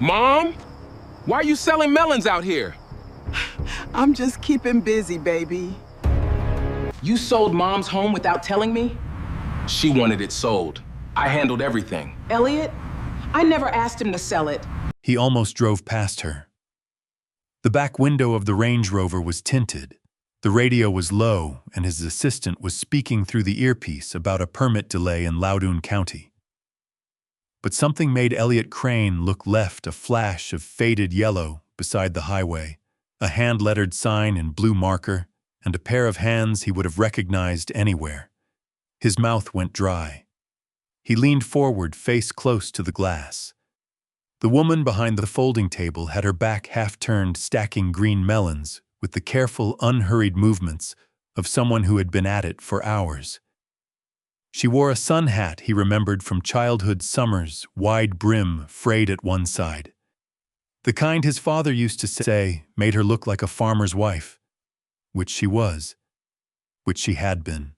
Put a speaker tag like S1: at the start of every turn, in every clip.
S1: Mom? Why are you selling melons out here?
S2: I'm just keeping busy, baby.
S1: You sold Mom's home without telling me? She wanted it sold. I handled everything.
S2: Elliot, I never asked him to sell it.
S3: He almost drove past her. The back window of the Range Rover was tinted. The radio was low, and his assistant was speaking through the earpiece about a permit delay in Loudoun County. But something made Elliot Crane look left, a flash of faded yellow beside the highway, a hand-lettered sign in blue marker, and a pair of hands he would have recognized anywhere. His mouth went dry. He leaned forward, face close to the glass. The woman behind the folding table had her back half-turned, stacking green melons with the careful, unhurried movements of someone who had been at it for hours. She wore a sun hat he remembered from childhood summers, wide brim frayed at one side. The kind his father used to say made her look like a farmer's wife, which she was, which she had been,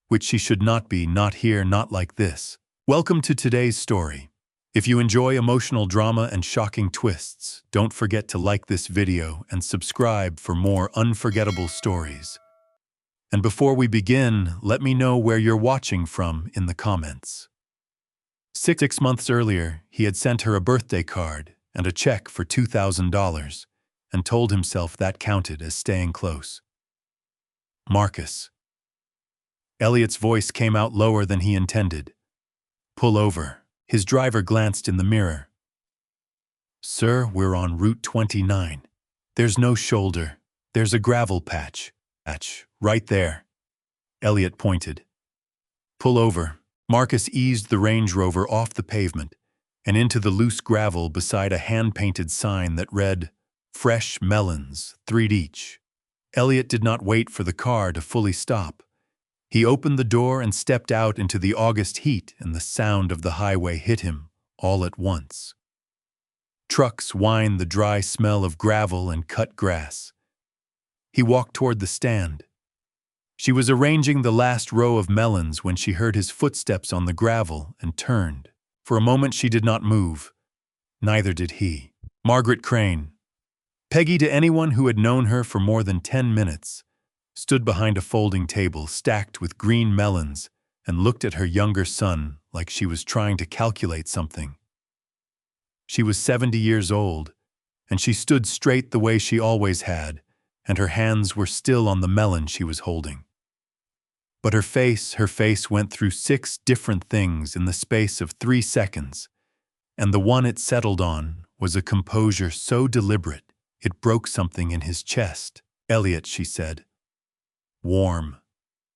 S3: which she should not be, not here, not like this. Welcome to today's story. If you enjoy emotional drama and shocking twists, don't forget to like this video and subscribe for more unforgettable stories. And before we begin, let me know where you're watching from in the comments. 6 months earlier, he had sent her a birthday card and a check for $2,000 and told himself that counted as staying close. Marcus. Elliot's voice came out lower than he intended. Pull over. His driver glanced in the mirror. Sir, we're on Route 29. There's no shoulder. There's a gravel patch. Right there. Elliot pointed. Pull over. Marcus eased the Range Rover off the pavement and into the loose gravel beside a hand-painted sign that read, Fresh melons, 3 each. Elliot did not wait for the car to fully stop. He opened the door and stepped out into the August heat, and the sound of the highway hit him all at once. Trucks whined the dry smell of gravel and cut grass. He walked toward the stand. She was arranging the last row of melons when she heard his footsteps on the gravel and turned. For a moment she did not move. Neither did he. Margaret Crane. Peggy, to anyone who had known her for more than 10 minutes, stood behind a folding table stacked with green melons and looked at her younger son like she was trying to calculate something. She was 70 years old, and she stood straight the way she always had, and her hands were still on the melon she was holding. But her face went through 6 different things in the space of 3 seconds, and the one it settled on was a composure so deliberate it broke something in his chest. Elliot, she said. Warm,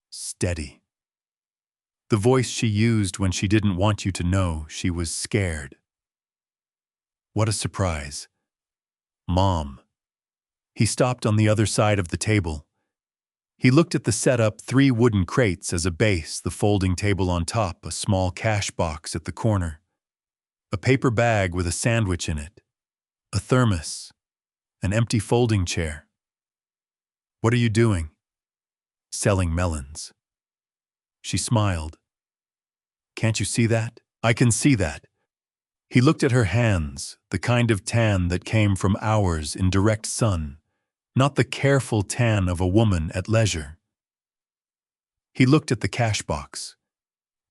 S3: steady. The voice she used when she didn't want you to know she was scared. What a surprise. Mom. He stopped on the other side of the table. He looked at the setup, 3 wooden crates as a base, the folding table on top, a small cash box at the corner, a paper bag with a sandwich in it, a thermos, an empty folding chair. What are you doing? Selling melons. She smiled. Can't you see that? I can see that. He looked at her hands, the kind of tan that came from hours in direct sun, not the careful tan of a woman at leisure. He looked at the cash box,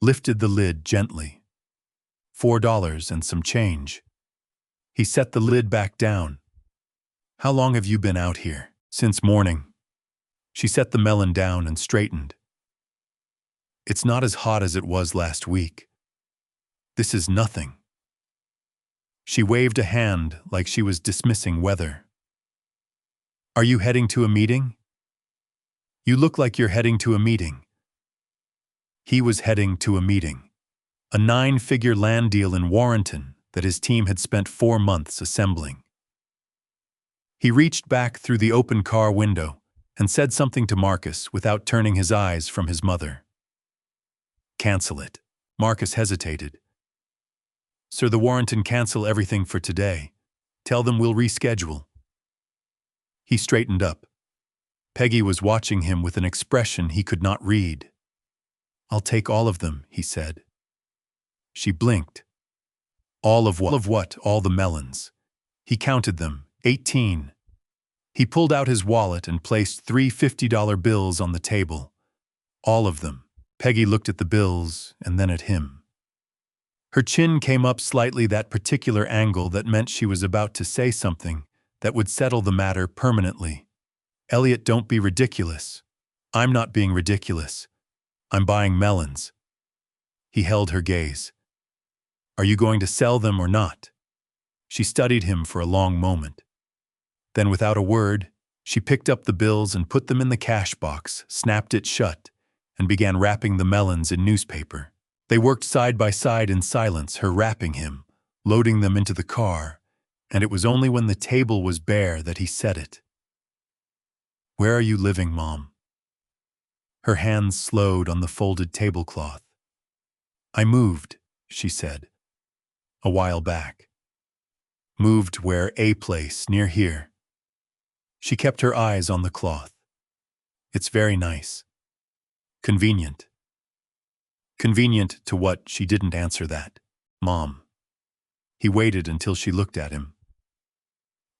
S3: lifted the lid gently. $4 and some change. He set the lid back down. How long have you been out here? Since morning. She set the melon down and straightened. It's not as hot as it was last week. This is nothing. She waved a hand like she was dismissing weather. Are you heading to a meeting? You look like you're heading to a meeting. He was heading to a meeting. A 9-figure land deal in Warrenton that his team had spent 4 months assembling. He reached back through the open car window and said something to Marcus without turning his eyes from his mother. Cancel it. Marcus hesitated. Sir, the Warrenton cancel everything for today. Tell them we'll reschedule. He straightened up. Peggy was watching him with an expression he could not read. I'll take all of them, he said. She blinked. All of what? All the melons. He counted them, 18. He pulled out his wallet and placed 3 $50 bills on the table. All of them. Peggy looked at the bills and then at him. Her chin came up slightly, that particular angle that meant she was about to say something that would settle the matter permanently. Elliot, don't be ridiculous. I'm not being ridiculous. I'm buying melons. He held her gaze. Are you going to sell them or not? She studied him for a long moment. Then, without a word, she picked up the bills and put them in the cash box, snapped it shut, and began wrapping the melons in newspaper. They worked side by side in silence, her wrapping him, loading them into the car, and it was only when the table was bare that he said it. Where are you living, Mom? Her hands slowed on the folded tablecloth. I moved, she said, a while back. Moved where? A place near here. She kept her eyes on the cloth. It's very nice. Convenient. Convenient to what? She didn't answer that. Mom. He waited until she looked at him.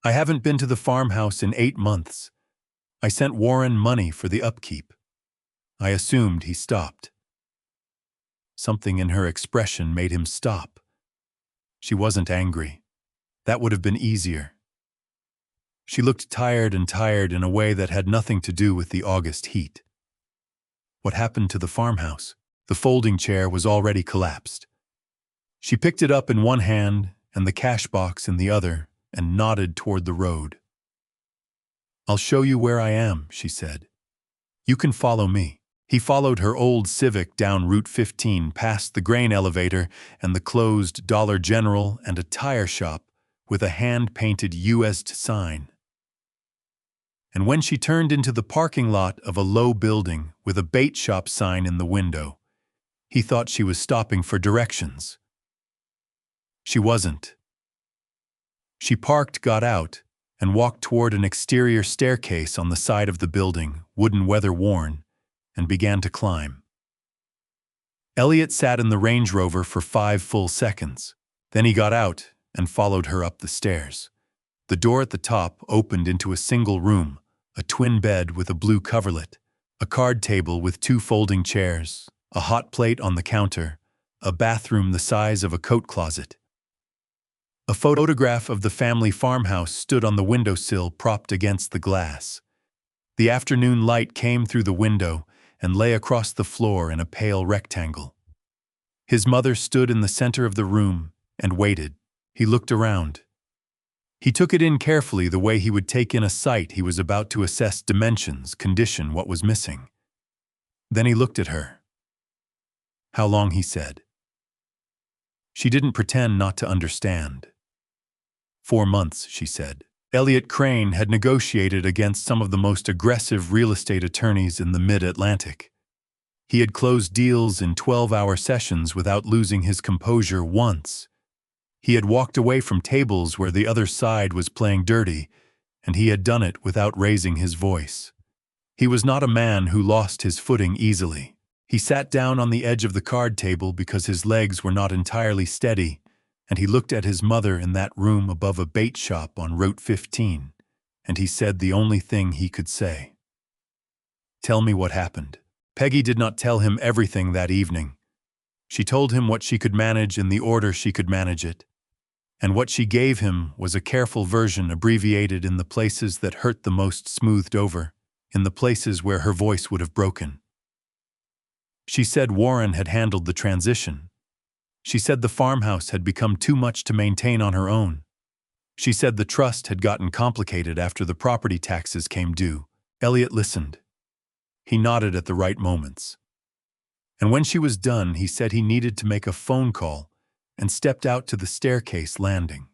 S3: I haven't been to the farmhouse in 8 months. I sent Warren money for the upkeep. I assumed he stopped. Something in her expression made him stop. She wasn't angry. That would have been easier. She looked tired in a way that had nothing to do with the August heat. What happened to the farmhouse? The folding chair was already collapsed. She picked it up in one hand and the cash box in the other and nodded toward the road. I'll show you where I am, she said. You can follow me. He followed her old Civic down Route 15 past the grain elevator and the closed Dollar General and a tire shop with a hand-painted U.S. sign. And when she turned into the parking lot of a low building with a bait shop sign in the window, he thought she was stopping for directions. She wasn't. She parked, got out, and walked toward an exterior staircase on the side of the building, wooden weather-worn, and began to climb. Elliot sat in the Range Rover for 5 full seconds. Then he got out and followed her up the stairs. The door at the top opened into a single room, a twin bed with a blue coverlet, a card table with 2 folding chairs, a hot plate on the counter, a bathroom the size of a coat closet. A photograph of the family farmhouse stood on the windowsill propped against the glass. The afternoon light came through the window and lay across the floor in a pale rectangle. His mother stood in the center of the room and waited. He looked around. He took it in carefully, the way he would take in a sight he was about to assess dimensions, condition, what was missing. Then he looked at her. How long, he said. She didn't pretend not to understand. 4 months, she said. Elliot Crane had negotiated against some of the most aggressive real estate attorneys in the mid-Atlantic. He had closed deals in 12-hour sessions without losing his composure once. He had walked away from tables where the other side was playing dirty, and he had done it without raising his voice. He was not a man who lost his footing easily. He sat down on the edge of the card table because his legs were not entirely steady, and he looked at his mother in that room above a bait shop on Route 15, and he said the only thing he could say. Tell me what happened. Peggy did not tell him everything that evening. She told him what she could manage in the order she could manage it, and what she gave him was a careful version abbreviated in the places that hurt the most, smoothed over, in the places where her voice would have broken. She said Warren had handled the transition. She said the farmhouse had become too much to maintain on her own. She said the trust had gotten complicated after the property taxes came due. Elliot listened. He nodded at the right moments. And when she was done, he said he needed to make a phone call and stepped out to the staircase landing.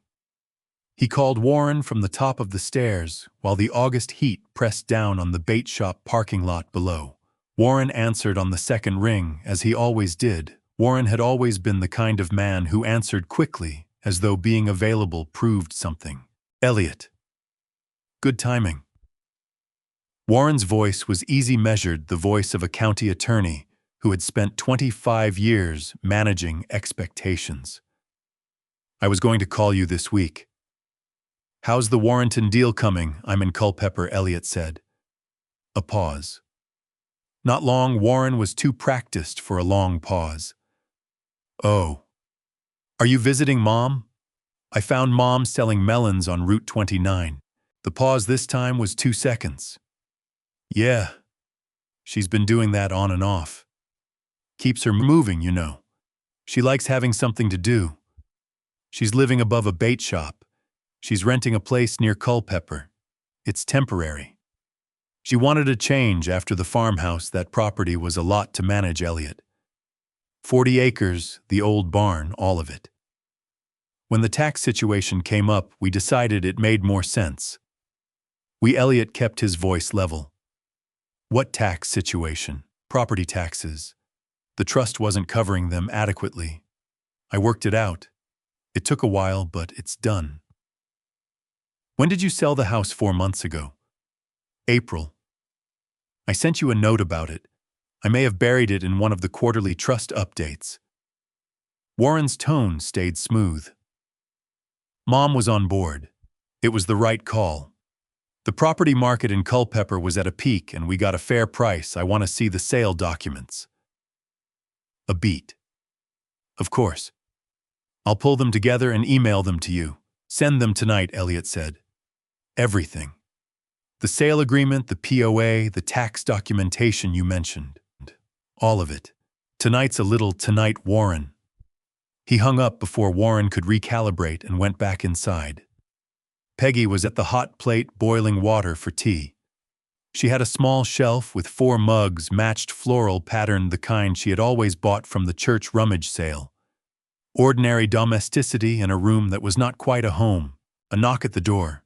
S3: He called Warren from the top of the stairs while the August heat pressed down on the bait shop parking lot below. Warren answered on the second ring, as he always did. Warren had always been the kind of man who answered quickly, as though being available proved something. Elliot. Good timing. Warren's voice was easy measured, the voice of a county attorney who had spent 25 years managing expectations. I was going to call you this week. How's the Warrenton deal coming? I'm in Culpeper, Elliot said. A pause. Not long, Warren was too practiced for a long pause. Oh. Are you visiting Mom? I found Mom selling melons on Route 29. The pause this time was 2 seconds. Yeah. She's been doing that on and off. Keeps her moving, you know. She likes having something to do. She's living above a bait shop. She's renting a place near Culpeper. It's temporary. She wanted a change after the farmhouse. That property was a lot to manage, Elliot. 40 acres, the old barn, all of it. When the tax situation came up, we decided it made more sense. Elliot kept his voice level. What tax situation? Property taxes. The trust wasn't covering them adequately. I worked it out. It took a while, but it's done. When did you sell the house 4 months ago? April. I sent you a note about it. I may have buried it in one of the quarterly trust updates. Warren's tone stayed smooth. Mom was on board. It was the right call. The property market in Culpeper was at a peak and we got a fair price. I want to see the sale documents. A beat. Of course. I'll pull them together and email them to you. Send them tonight, Elliot said. Everything. The sale agreement, the POA, the tax documentation you mentioned. All of it. Tonight's a little tonight, Warren. He hung up before Warren could recalibrate and went back inside. Peggy was at the hot plate boiling water for tea. She had a small shelf with 4 mugs matched floral patterned, the kind she had always bought from the church rummage sale. Ordinary domesticity in a room that was not quite a home. A knock at the door.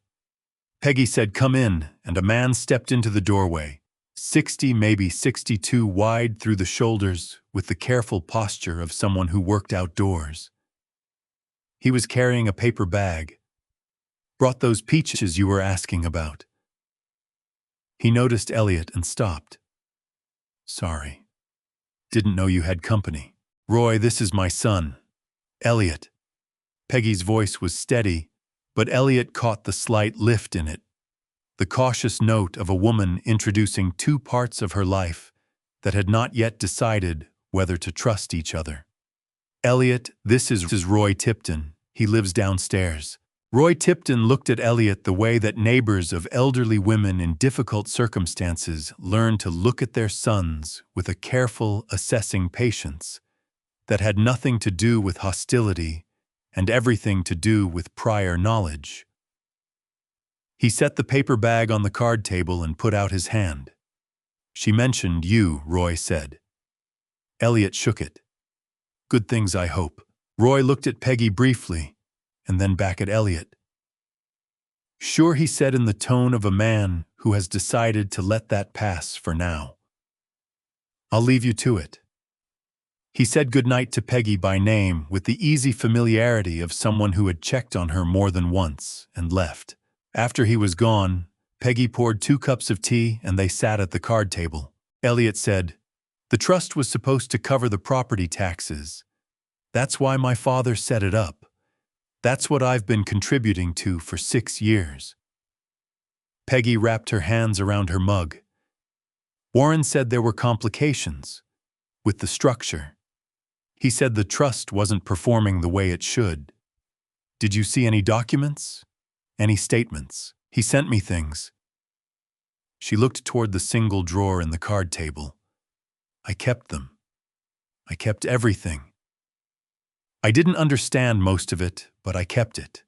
S3: Peggy said, "Come in," and a man stepped into the doorway, 60, maybe 62 wide through the shoulders, with the careful posture of someone who worked outdoors. He was carrying a paper bag. "Brought those peaches you were asking about." He noticed Elliot and stopped. "Sorry. Didn't know you had company. Roy, this is my son. Elliot." Peggy's voice was steady, but Elliot caught the slight lift in it, the cautious note of a woman introducing 2 parts of her life that had not yet decided whether to trust each other. "Elliot, this is Roy Tipton. He lives downstairs." Roy Tipton looked at Elliot the way that neighbors of elderly women in difficult circumstances learn to look at their sons with a careful, assessing patience that had nothing to do with hostility and everything to do with prior knowledge. He set the paper bag on the card table and put out his hand. "She mentioned you," Roy said. Elliot shook it. "Good things, I hope." Roy looked at Peggy briefly, and then back at Elliot. "Sure," he said in the tone of a man who has decided to let that pass for now. "I'll leave you to it." He said goodnight to Peggy by name with the easy familiarity of someone who had checked on her more than once and left. After he was gone, Peggy poured 2 cups of tea and they sat at the card table. Elliot said, "The trust was supposed to cover the property taxes. That's why my father set it up. That's what I've been contributing to for 6 years." Peggy wrapped her hands around her mug. Warren said there were complications with the structure. He said the trust wasn't performing the way it should. "Did you see any documents? Any statements?" "He sent me things." She looked toward the single drawer in the card table. "I kept them. I kept everything. I didn't understand most of it, but I kept it."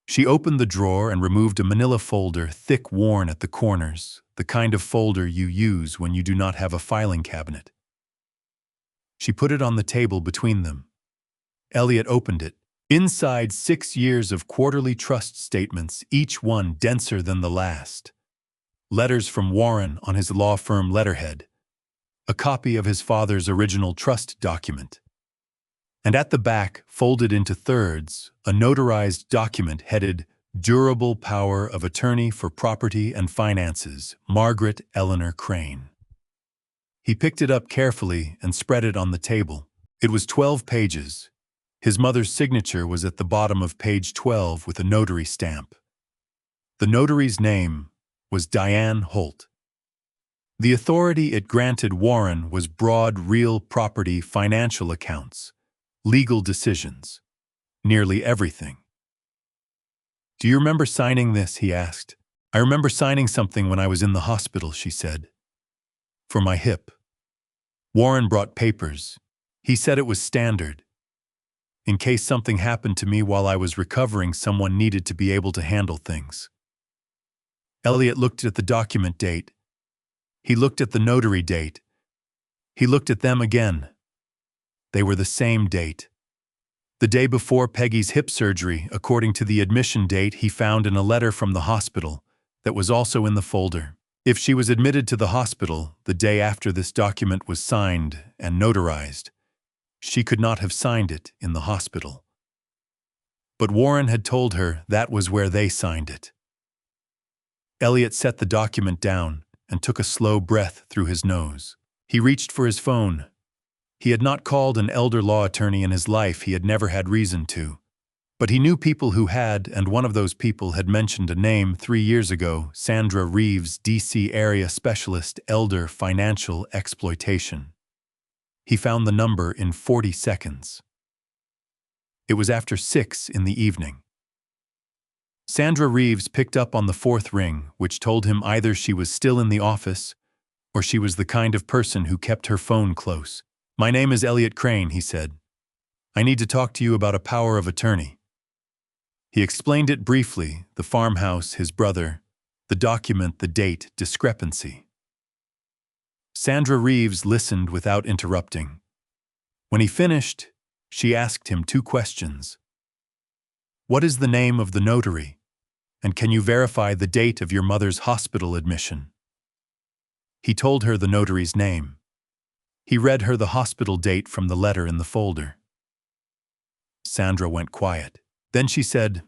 S3: She opened the drawer and removed a manila folder, thick, worn at the corners, the kind of folder you use when you do not have a filing cabinet. She put it on the table between them. Elliot opened it. Inside, 6 years of quarterly trust statements, each one denser than the last. Letters from Warren on his law firm letterhead. A copy of his father's original trust document. And at the back, folded into thirds, a notarized document headed "Durable Power of Attorney for Property and Finances, Margaret Eleanor Crane." He picked it up carefully and spread it on the table. It was 12 pages, His mother's signature was at the bottom of page 12 with a notary stamp. The notary's name was Diane Holt. The authority it granted Warren was broad real property financial accounts, legal decisions, nearly everything. "Do you remember signing this?" he asked. "I remember signing something when I was in the hospital," she said. "For my hip." Warren brought papers. He said it was standard. In case something happened to me while I was recovering, someone needed to be able to handle things. Elliot looked at the document date. He looked at the notary date. He looked at them again. They were the same date. The day before Peggy's hip surgery, according to the admission date he found in a letter from the hospital that was also in the folder. If she was admitted to the hospital the day after this document was signed and notarized, she could not have signed it in the hospital. But Warren had told her that was where they signed it. Elliot set the document down and took a slow breath through his nose. He reached for his phone. He had not called an elder law attorney in his life. He had never had reason to. But he knew people who had, and one of those people had mentioned a name 3 years ago, Sandra Reeves, D.C. Area Specialist, Elder Financial Exploitation. He found the number in 40 seconds. It was after 6 in the evening. Sandra Reeves picked up on the 4th ring, which told him either she was still in the office or she was the kind of person who kept her phone close. "My name is Elliot Crane," he said. "I need to talk to you about a power of attorney." He explained it briefly, the farmhouse, his brother, the document, the date, discrepancy. Sandra Reeves listened without interrupting. When he finished, she asked him 2 questions. "What is the name of the notary? And can you verify the date of your mother's hospital admission?" He told her the notary's name. He read her the hospital date from the letter in the folder. Sandra went quiet. Then she said,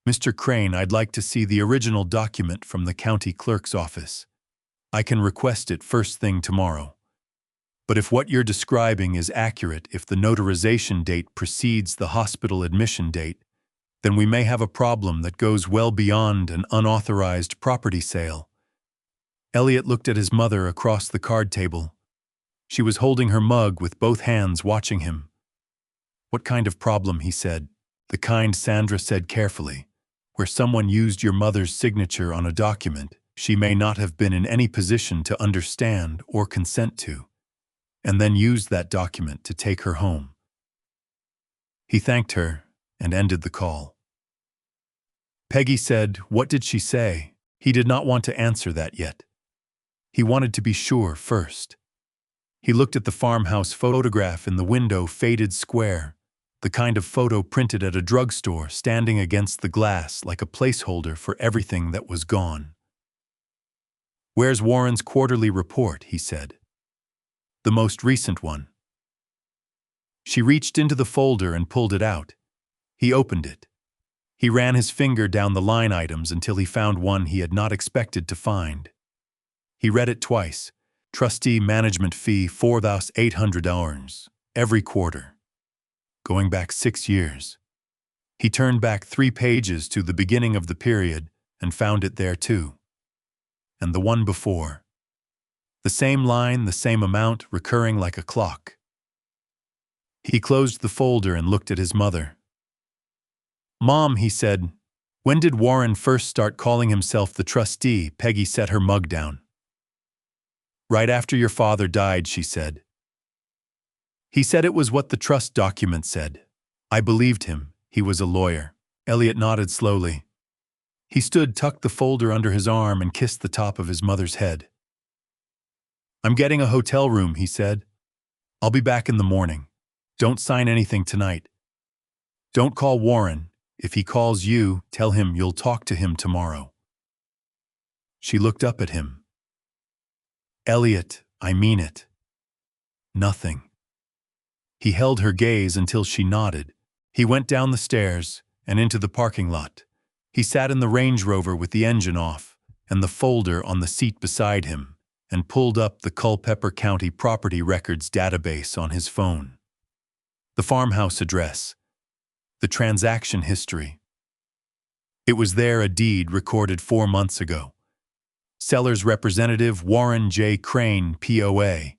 S3: "Mr. Crane, I'd like to see the original document from the county clerk's office. I can request it first thing tomorrow. But if what you're describing is accurate, if the notarization date precedes the hospital admission date, then we may have a problem that goes well beyond an unauthorized property sale." Elliot looked at his mother across the card table. She was holding her mug with both hands, watching him. "What kind of problem?" he said. "The kind," Sandra said carefully, "where someone used your mother's signature on a document she may not have been in any position to understand or consent to, and then used that document to take her home." He thanked her and ended the call. Peggy said, "What did she say?" He did not want to answer that yet. He wanted to be sure first. He looked at the farmhouse photograph in the window, faded square, the kind of photo printed at a drugstore, standing against the glass like a placeholder for everything that was gone. "Where's Warren's quarterly report?" he said. "The most recent one." She reached into the folder and pulled it out. He opened it. He ran his finger down the line items until he found one he had not expected to find. He read it twice. Trustee management fee $4,800 every quarter, going back 6 years. He turned back 3 pages to the beginning of the period and found it there too. And the one before. The same line, the same amount, recurring like a clock. He closed the folder and looked at his mother. "Mom," he said, "when did Warren first start calling himself the trustee?" Peggy set her mug down. "Right after your father died," she said. "He said it was what the trust document said. I believed him. He was a lawyer." Elliot nodded slowly. He stood, tucked the folder under his arm, and kissed the top of his mother's head. "I'm getting a hotel room," he said. "I'll be back in the morning. Don't sign anything tonight. Don't call Warren. If he calls you, tell him you'll talk to him tomorrow." She looked up at him. "Elliot, I mean it." "Nothing." He held her gaze until she nodded. He went down the stairs and into the parking lot. He sat in the Range Rover with the engine off and the folder on the seat beside him, and pulled up the Culpeper County Property Records database on his phone. The farmhouse address, the transaction history. It was there, a deed recorded 4 months ago. Seller's representative Warren J. Crane, POA.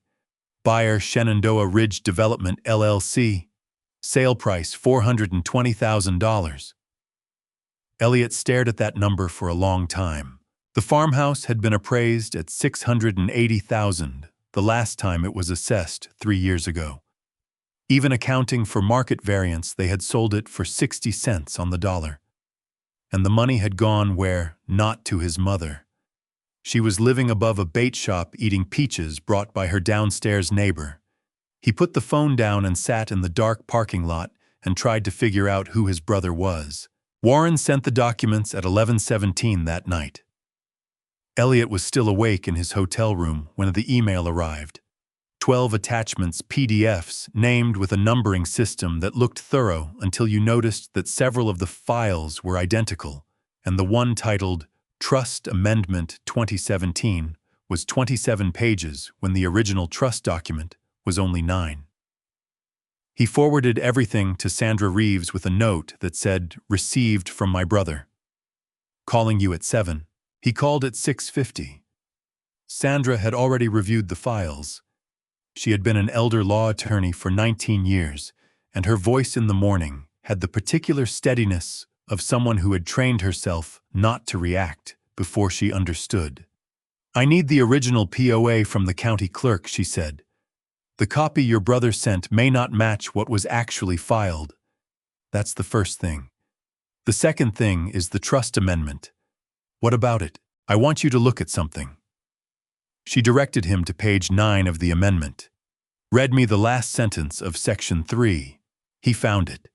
S3: Buyer Shenandoah Ridge Development, LLC. Sale price $420,000. Elliot stared at that number for a long time. The farmhouse had been appraised at $680,000 the last time it was assessed 3 years ago. Even accounting for market variance, they had sold it for 60 cents on the dollar. And the money had gone where? Not to his mother. She was living above a bait shop eating peaches brought by her downstairs neighbor. He put the phone down and sat in the dark parking lot and tried to figure out who his brother was. Warren sent the documents at 11:17 that night. Elliot was still awake in his hotel room when the email arrived. 12 attachments, PDFs, named with a numbering system that looked thorough until you noticed that several of the files were identical, and the one titled Trust Amendment 2017 was 27 pages when the original trust document was only 9. He forwarded everything to Sandra Reeves with a note that said, "Received from my brother. Calling you at 7. He called at 6:50. Sandra had already reviewed the files. She had been an elder law attorney for 19 years, and her voice in the morning had the particular steadiness of someone who had trained herself not to react before she understood. "I need the original POA from the county clerk," she said. "The copy your brother sent may not match what was actually filed. That's the first thing. The second thing is the trust amendment. What about it? I want you to look at something." She directed him to page 9 of the amendment. Read me the last sentence of section 3. He found it.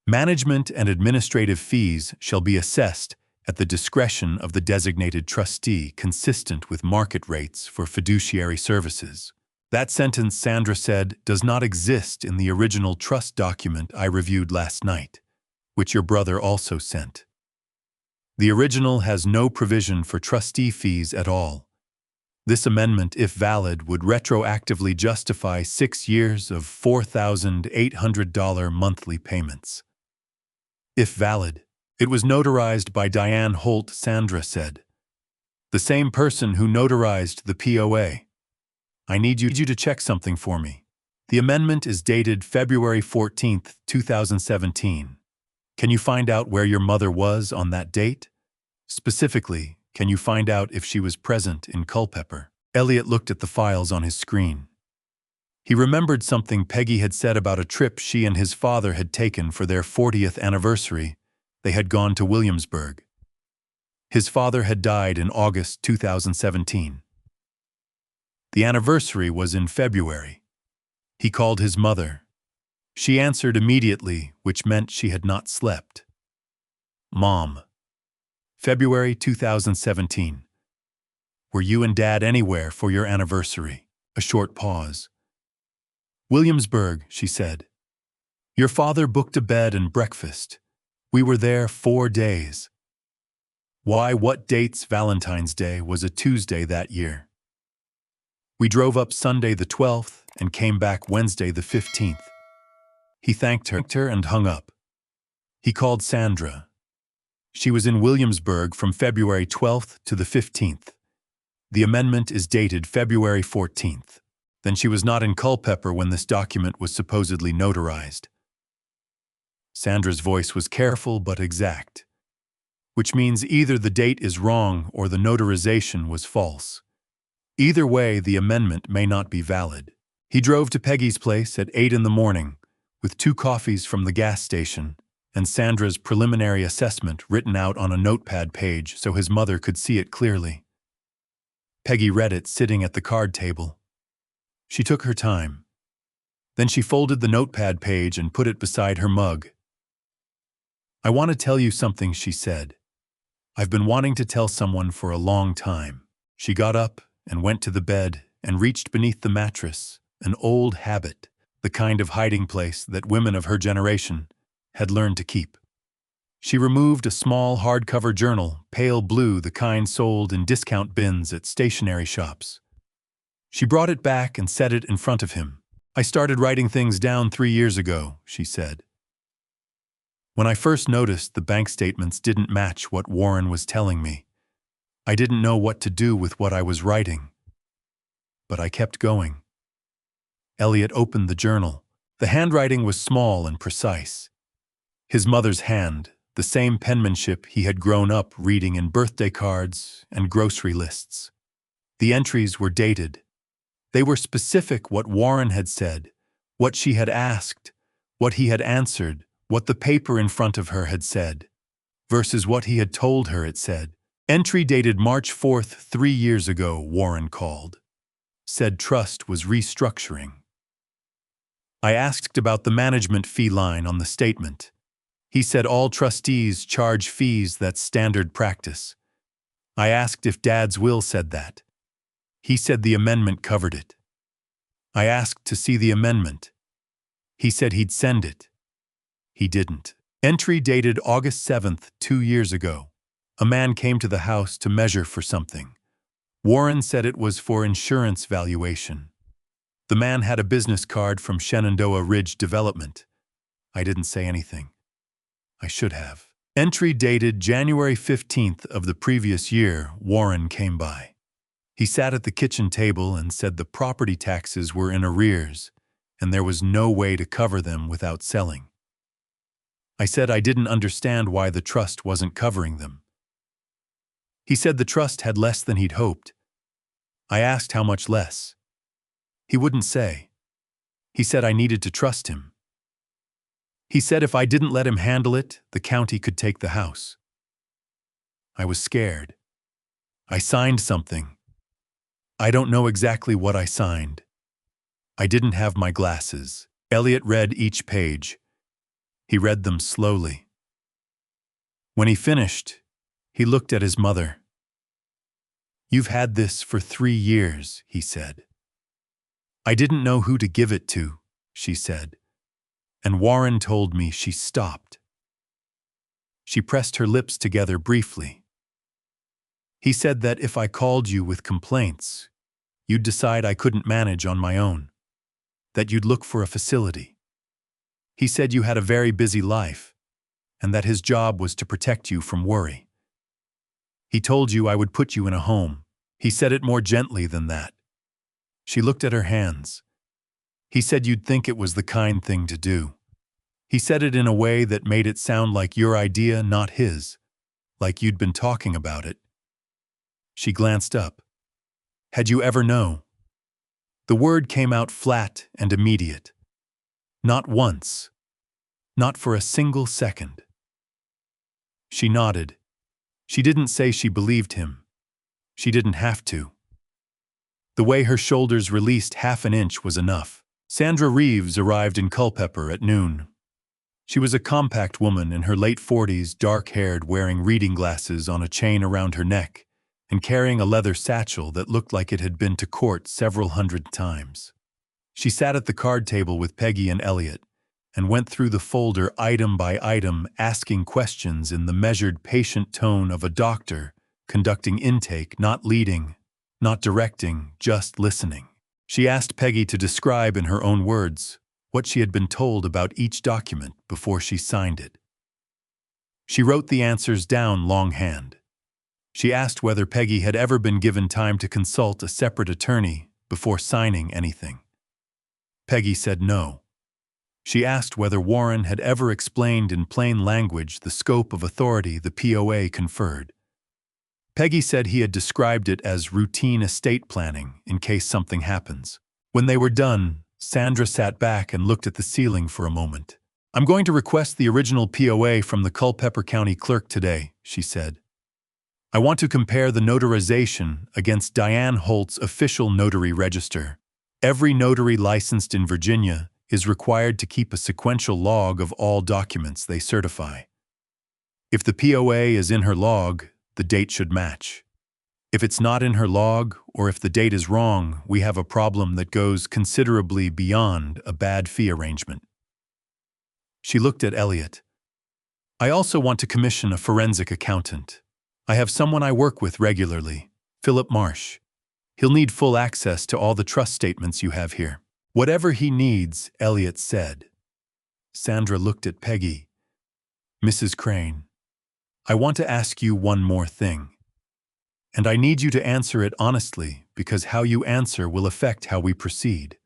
S3: "Management and administrative fees shall be assessed at the discretion of the designated trustee consistent with market rates for fiduciary services." That sentence, Sandra said, does not exist in the original trust document I reviewed last night, which your brother also sent. The original has no provision for trustee fees at all. This amendment, if valid, would retroactively justify 6 years of $4,800 monthly payments. If valid. It was notarized by Diane Holt, Sandra said. The same person who notarized the POA. "I need you to check something for me. The amendment is dated February 14th, 2017. Can you find out where your mother was on that date? Specifically, can you find out if she was present in Culpeper?" Elliot looked at the files on his screen. He remembered something Peggy had said about a trip she and his father had taken for their 40th anniversary. They had gone to Williamsburg. His father had died in August 2017. The anniversary was in February. He called his mother. She answered immediately, which meant she had not slept. "Mom. February 2017. Were you and Dad anywhere for your anniversary?" A short pause. "Williamsburg," she said. "Your father booked a bed and breakfast. We were there 4 days. Why, what dates? Valentine's Day was a Tuesday that year. We drove up Sunday the 12th and came back Wednesday the 15th. He thanked her and hung up. He called Sandra. She was in Williamsburg from February 12th to the 15th. The amendment is dated February 14th. Then she was not in Culpeper when this document was supposedly notarized. Sandra's voice was careful but exact, which means either the date is wrong or the notarization was false. Either way, the amendment may not be valid. He drove to Peggy's place at 8 in the morning with 2 coffees from the gas station and Sandra's preliminary assessment written out on a notepad page so his mother could see it clearly. Peggy read it sitting at the card table. She took her time. Then she folded the notepad page and put it beside her mug. "I want to tell you something," she said. "I've been wanting to tell someone for a long time." She got up and went to the bed and reached beneath the mattress, an old habit, the kind of hiding place that women of her generation had learned to keep. She removed a small hardcover journal, pale blue, the kind sold in discount bins at stationery shops. She brought it back and set it in front of him. "I started writing things down 3 years ago," she said. "When I first noticed the bank statements didn't match what Warren was telling me, I didn't know what to do with what I was writing. But I kept going." Elliot opened the journal. The handwriting was small and precise. His mother's hand, the same penmanship he had grown up reading in birthday cards and grocery lists. The entries were dated. They were specific: what Warren had said, what she had asked, what he had answered, what the paper in front of her had said, versus what he had told her it said. Entry dated March 4th, 3 years ago, Warren called. Said trust was restructuring. I asked about the management fee line on the statement. He said all trustees charge fees, that's standard practice. I asked if Dad's will said that. He said the amendment covered it. I asked to see the amendment. He said he'd send it. He didn't. Entry dated August 7th, 2 years ago. A man came to the house to measure for something. Warren said it was for insurance valuation. The man had a business card from Shenandoah Ridge Development. I didn't say anything. I should have. Entry dated January 15th of the previous year, Warren came by. He sat at the kitchen table and said the property taxes were in arrears, and there was no way to cover them without selling. I said I didn't understand why the trust wasn't covering them. He said the trust had less than he'd hoped. I asked how much less. He wouldn't say. He said I needed to trust him. He said if I didn't let him handle it, the county could take the house. I was scared. I signed something. I don't know exactly what I signed. I didn't have my glasses. Elliot read each page. He read them slowly. When he finished, he looked at his mother. "You've had this for 3 years, he said. "I didn't know who to give it to," she said. "And Warren told me." She stopped. She pressed her lips together briefly. "He said that if I called you with complaints, you'd decide I couldn't manage on my own, that you'd look for a facility. He said you had a very busy life, and that his job was to protect you from worry. He told you I would put you in a home. He said it more gently than that." She looked at her hands. "He said you'd think it was the kind thing to do. He said it in a way that made it sound like your idea, not his, like you'd been talking about it." She glanced up. "Had you ever known?" The word came out flat and immediate. "Not once. Not for a single second." She nodded. She didn't say she believed him. She didn't have to. The way her shoulders released half an inch was enough. Sandra Reeves arrived in Culpeper at noon. She was a compact woman in her late 40s, dark-haired, wearing reading glasses on a chain around her neck, and carrying a leather satchel that looked like it had been to court several hundred times. She sat at the card table with Peggy and Elliot, and went through the folder item by item, asking questions in the measured, patient tone of a doctor conducting intake, not leading, not directing, just listening. She asked Peggy to describe in her own words what she had been told about each document before she signed it. She wrote the answers down longhand. She asked whether Peggy had ever been given time to consult a separate attorney before signing anything. Peggy said no. She asked whether Warren had ever explained in plain language the scope of authority the POA conferred. Peggy said he had described it as routine estate planning in case something happens. When they were done, Sandra sat back and looked at the ceiling for a moment. "I'm going to request the original POA from the Culpeper County Clerk today," she said. "I want to compare the notarization against Diane Holt's official notary register. Every notary licensed in Virginia is required to keep a sequential log of all documents they certify. If the POA is in her log, the date should match. If it's not in her log, or if the date is wrong, we have a problem that goes considerably beyond a bad fee arrangement." She looked at Elliot. I also want to commission a forensic accountant. I have someone I work with regularly, Philip Marsh. He'll need full access to all the trust statements you have here. Whatever he needs, Elliot said. Sandra looked at Peggy. Mrs. Crane, I want to ask you one more thing. And I need you to answer it honestly, because how you answer will affect how we proceed.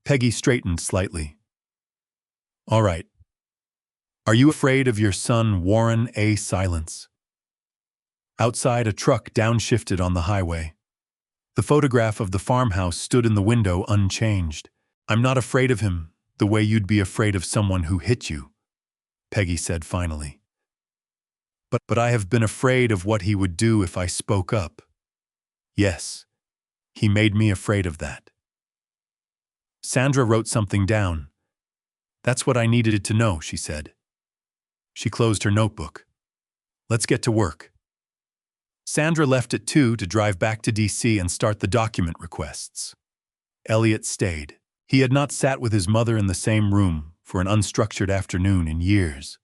S3: Peggy straightened slightly. All right. Are you afraid of your son, Warren A. Silence? Outside, a truck downshifted on the highway. The photograph of the farmhouse stood in the window unchanged. I'm not afraid of him, the way you'd be afraid of someone who hit you, Peggy said finally. But I have been afraid of what he would do if I spoke up. Yes, he made me afraid of that. Sandra wrote something down. That's what I needed to know, she said. She closed her notebook. Let's get to work. Sandra left at 2 to drive back to D.C. and start the document requests. Elliot stayed. He had not sat with his mother in the same room for an unstructured afternoon in years.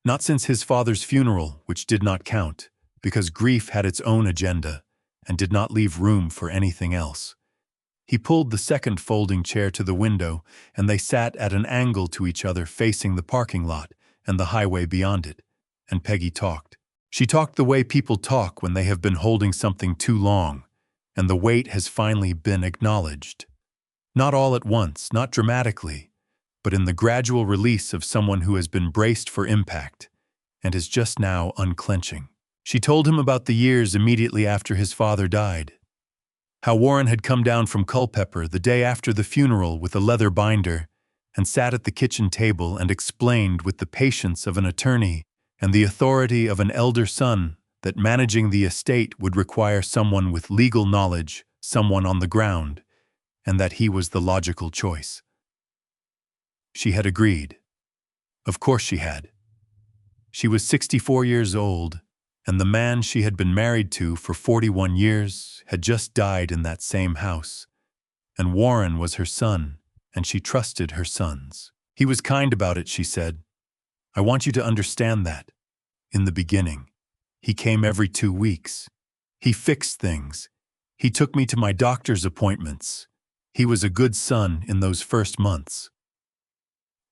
S3: Not since his father's funeral, which did not count, because grief had its own agenda and did not leave room for anything else. He pulled the second folding chair to the window, and they sat at an angle to each other facing the parking lot and the highway beyond it, and Peggy talked. She talked the way people talk when they have been holding something too long, and the weight has finally been acknowledged. Not all at once, not dramatically, but in the gradual release of someone who has been braced for impact and is just now unclenching. She told him about the years immediately after his father died. How Warren had come down from Culpeper the day after the funeral with a leather binder and sat at the kitchen table and explained with the patience of an attorney and the authority of an elder son that managing the estate would require someone with legal knowledge, someone on the ground, and that he was the logical choice. She had agreed. Of course she had. She was 64 years old, and the man she had been married to for 41 years had just died in that same house. And Warren was her son, and she trusted her sons. He was kind about it, she said. I want you to understand that. In the beginning, he came every 2 weeks. He fixed things. He took me to my doctor's appointments. He was a good son in those first months.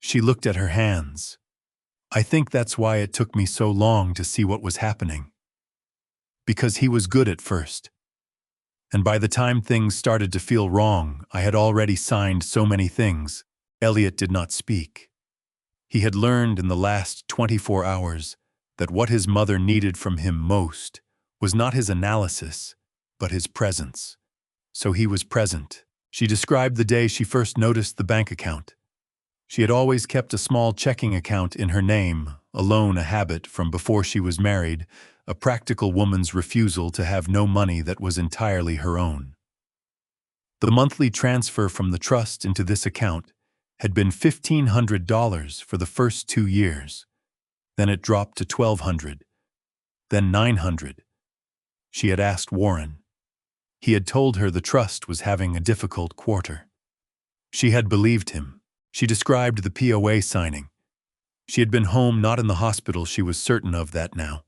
S3: She looked at her hands. I think that's why it took me so long to see what was happening. Because he was good at first. And by the time things started to feel wrong, I had already signed so many things. Elliot did not speak. He had learned in the last 24 hours that what his mother needed from him most was not his analysis, but his presence. So he was present. She described the day she first noticed the bank account. She had always kept a small checking account in her name, alone a habit from before she was married, a practical woman's refusal to have no money that was entirely her own. The monthly transfer from the trust into this account had been $1,500 for the first 2 years. Then it dropped to $1,200, then $900. She had asked Warren. He had told her the trust was having a difficult quarter. She had believed him. She described the POA signing. She had been home, not in the hospital, she was certain of that now.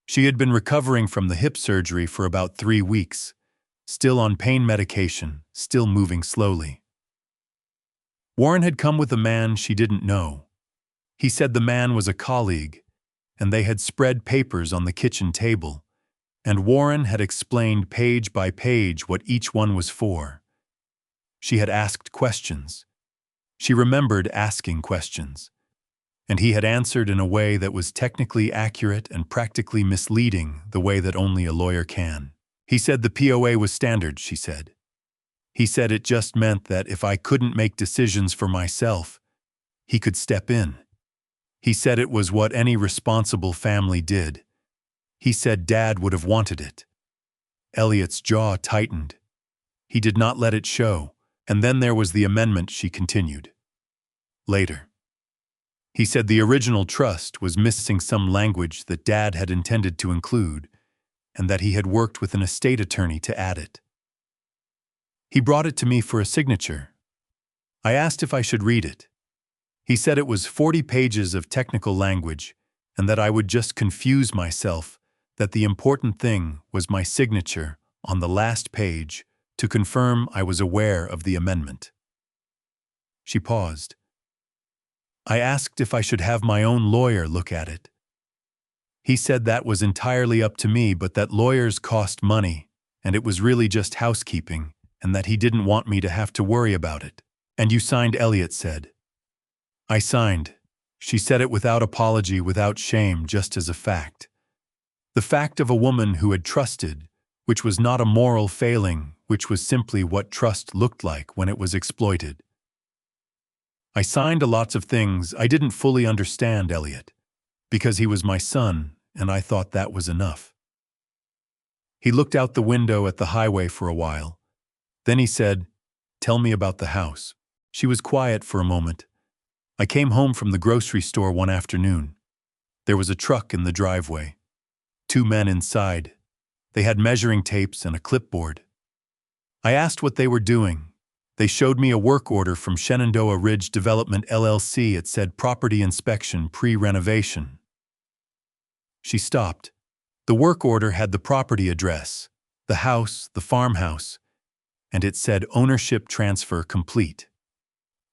S3: She had been recovering from the hip surgery for about 3 weeks, still on pain medication, still moving slowly. Warren had come with a man she didn't know. He said the man was a colleague, and they had spread papers on the kitchen table, and Warren had explained page by page what each one was for. She had asked questions. She remembered asking questions, and he had answered in a way that was technically accurate and practically misleading, the way that only a lawyer can. He said the POA was standard, she said. He said it just meant that if I couldn't make decisions for myself, he could step in. He said it was what any responsible family did. He said Dad would have wanted it. Elliot's jaw tightened. He did not let it show. And then there was the amendment, she continued. Later. He said the original trust was missing some language that Dad had intended to include, and that he had worked with an estate attorney to add it. He brought it to me for a signature. I asked if I should read it. He said it was 40 pages of technical language and that I would just confuse myself, that the important thing was my signature on the last page to confirm I was aware of the amendment. She paused. I asked if I should have my own lawyer look at it. He said that was entirely up to me, but that lawyers cost money, and it was really just housekeeping, and that he didn't want me to have to worry about it. And you signed, Elliot said. I signed. She said it without apology, without shame, just as a fact. The fact of a woman who had trusted, which was not a moral failing, which was simply what trust looked like when it was exploited. I signed lots of things I didn't fully understand, Elliot, because he was my son, and I thought that was enough. He looked out the window at the highway for a while. Then he said, "Tell me about the house." She was quiet for a moment. I came home from the grocery store one afternoon. There was a truck in the driveway. 2 men inside. They had measuring tapes and a clipboard. I asked what they were doing. They showed me a work order from Shenandoah Ridge Development LLC. It said property inspection pre-renovation. She stopped. The work order had the property address, the house, the farmhouse, and it said ownership transfer complete.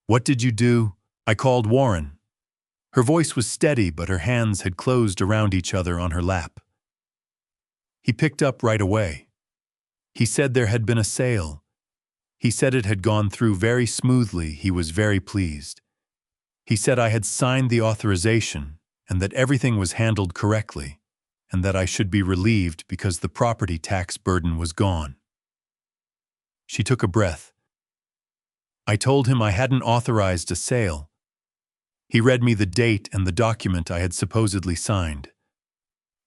S3: What did you do? I called Warren. Her voice was steady, but her hands had closed around each other on her lap. He picked up right away. He said there had been a sale. He said it had gone through very smoothly. He was very pleased. He said I had signed the authorization and that everything was handled correctly, and that I should be relieved because the property tax burden was gone. She took a breath. I told him I hadn't authorized a sale. He read me the date and the document I had supposedly signed.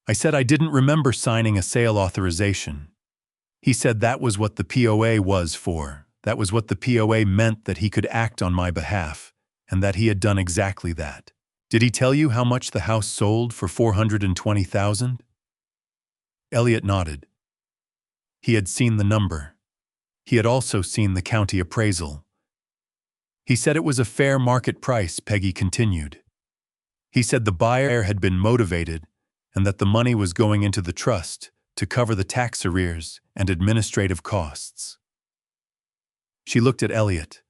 S3: I said I didn't remember signing a sale authorization. He said that was what the POA was for. That was what the POA meant, that he could act on my behalf, and that he had done exactly that. Did he tell you how much the house sold for $420,000? Elliot nodded. He had seen the number. He had also seen the county appraisal. He said it was a fair market price, Peggy continued. He said the buyer had been motivated and that the money was going into the trust to cover the tax arrears and administrative costs. She looked at Elliot.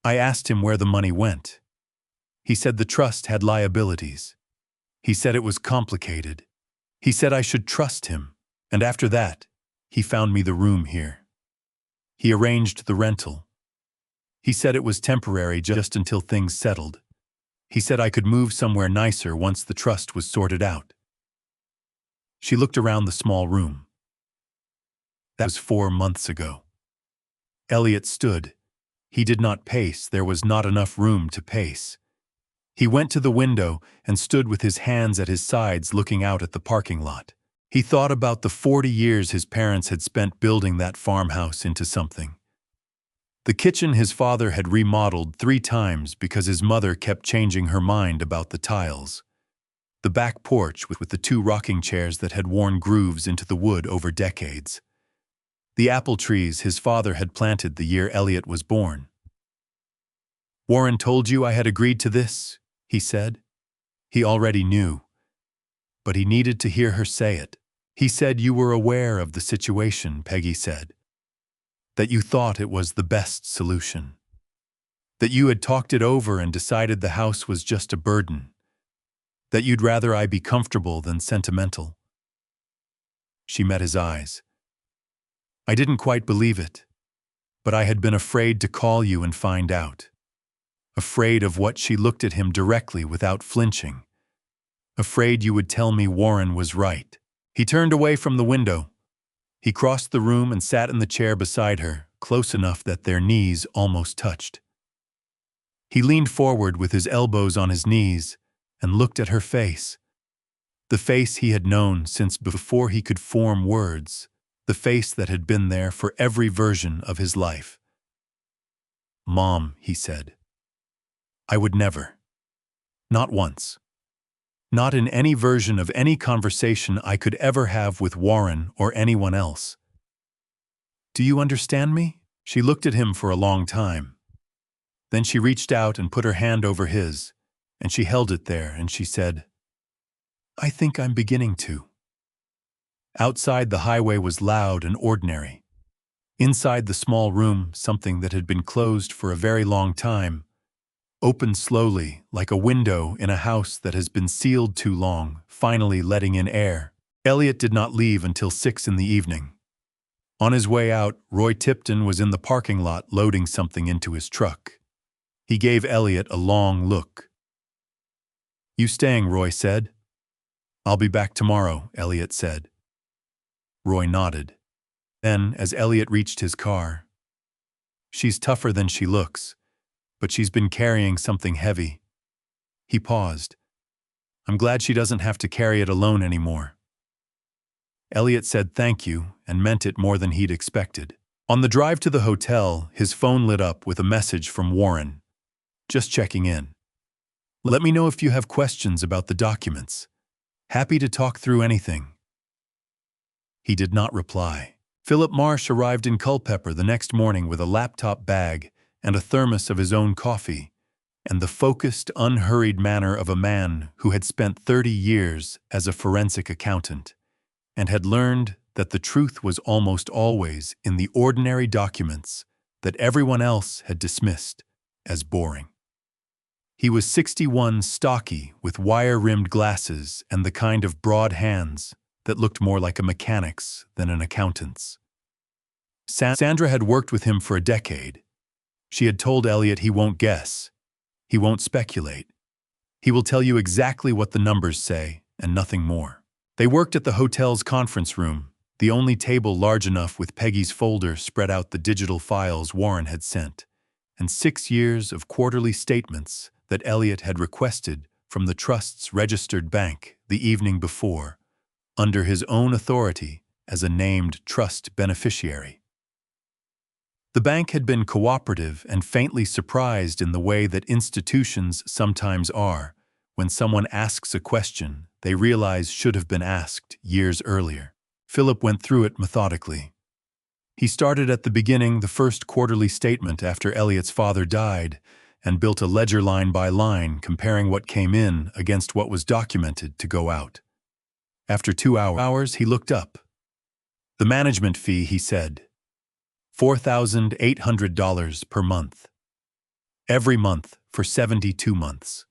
S3: I asked him where the money went. He said the trust had liabilities. He said it was complicated. He said I should trust him, and after that, he found me the room here. He arranged the rental. He said it was temporary, just until things settled. He said I could move somewhere nicer once the trust was sorted out. She looked around the small room. That was 4 months ago. Elliot stood. He did not pace. There was not enough room to pace. He went to the window and stood with his hands at his sides looking out at the parking lot. He thought about the 40 years his parents had spent building that farmhouse into something. The kitchen his father had remodeled 3 times because his mother kept changing her mind about the tiles. The back porch with the 2 rocking chairs that had worn grooves into the wood over decades. The apple trees his father had planted the year Elliot was born. Warren told you I had agreed to this, he said. He already knew, but he needed to hear her say it. He said you were aware of the situation, Peggy said. That you thought it was the best solution. That you had talked it over and decided the house was just a burden. That you'd rather I be comfortable than sentimental. She met his eyes. I didn't quite believe it, but I had been afraid to call you and find out. Afraid of what? She looked at him directly without flinching. Afraid you would tell me Warren was right. He turned away from the window. He crossed the room and sat in the chair beside her, close enough that their knees almost touched. He leaned forward with his elbows on his knees and looked at her face. The face he had known since before he could form words, the face that had been there for every version of his life. Mom, he said. I would never. Not once. Not in any version of any conversation I could ever have with Warren or anyone else. Do you understand me? She looked at him for a long time. Then she reached out and put her hand over his, and she held it there, and she said, "I think I'm beginning to." Outside, the highway was loud and ordinary. Inside the small room, something that had been closed for a very long time opened slowly, like a window in a house that has been sealed too long, finally letting in air. Elliot did not leave until 6 in the evening. On his way out, Roy Tipton was in the parking lot loading something into his truck. He gave Elliot a long look. "You staying?" Roy said. "I'll be back tomorrow," Elliot said. Roy nodded. Then, as Elliot reached his car, "She's tougher than she looks, but she's been carrying something heavy." He paused. "I'm glad she doesn't have to carry it alone anymore." Elliot said thank you and meant it more than he'd expected. On the drive to the hotel, his phone lit up with a message from Warren. "Just checking in. Let me know if you have questions about the documents. Happy to talk through anything." He did not reply. Philip Marsh arrived in Culpeper the next morning with a laptop bag and a thermos of his own coffee, and the focused, unhurried manner of a man who had spent 30 years as a forensic accountant and had learned that the truth was almost always in the ordinary documents that everyone else had dismissed as boring. He was 61, stocky, with wire-rimmed glasses and the kind of broad hands that looked more like a mechanic's than an accountant's. Sandra had worked with him for a decade. She had told Elliot he won't guess, he won't speculate. He will tell you exactly what the numbers say and nothing more. They worked at the hotel's conference room, the only table large enough with Peggy's folder spread out the digital files Warren had sent, and 6 years of quarterly statements that Elliot had requested from the trust's registered bank the evening before, under his own authority as a named trust beneficiary. The bank had been cooperative and faintly surprised in the way that institutions sometimes are when someone asks a question they realize should have been asked years earlier. Philip went through it methodically. He started at the beginning, the first quarterly statement after Elliot's father died, and built a ledger line by line comparing what came in against what was documented to go out. After 2 hours, he looked up. The management fee, he said, $4,800 per month. Every month for 72 months.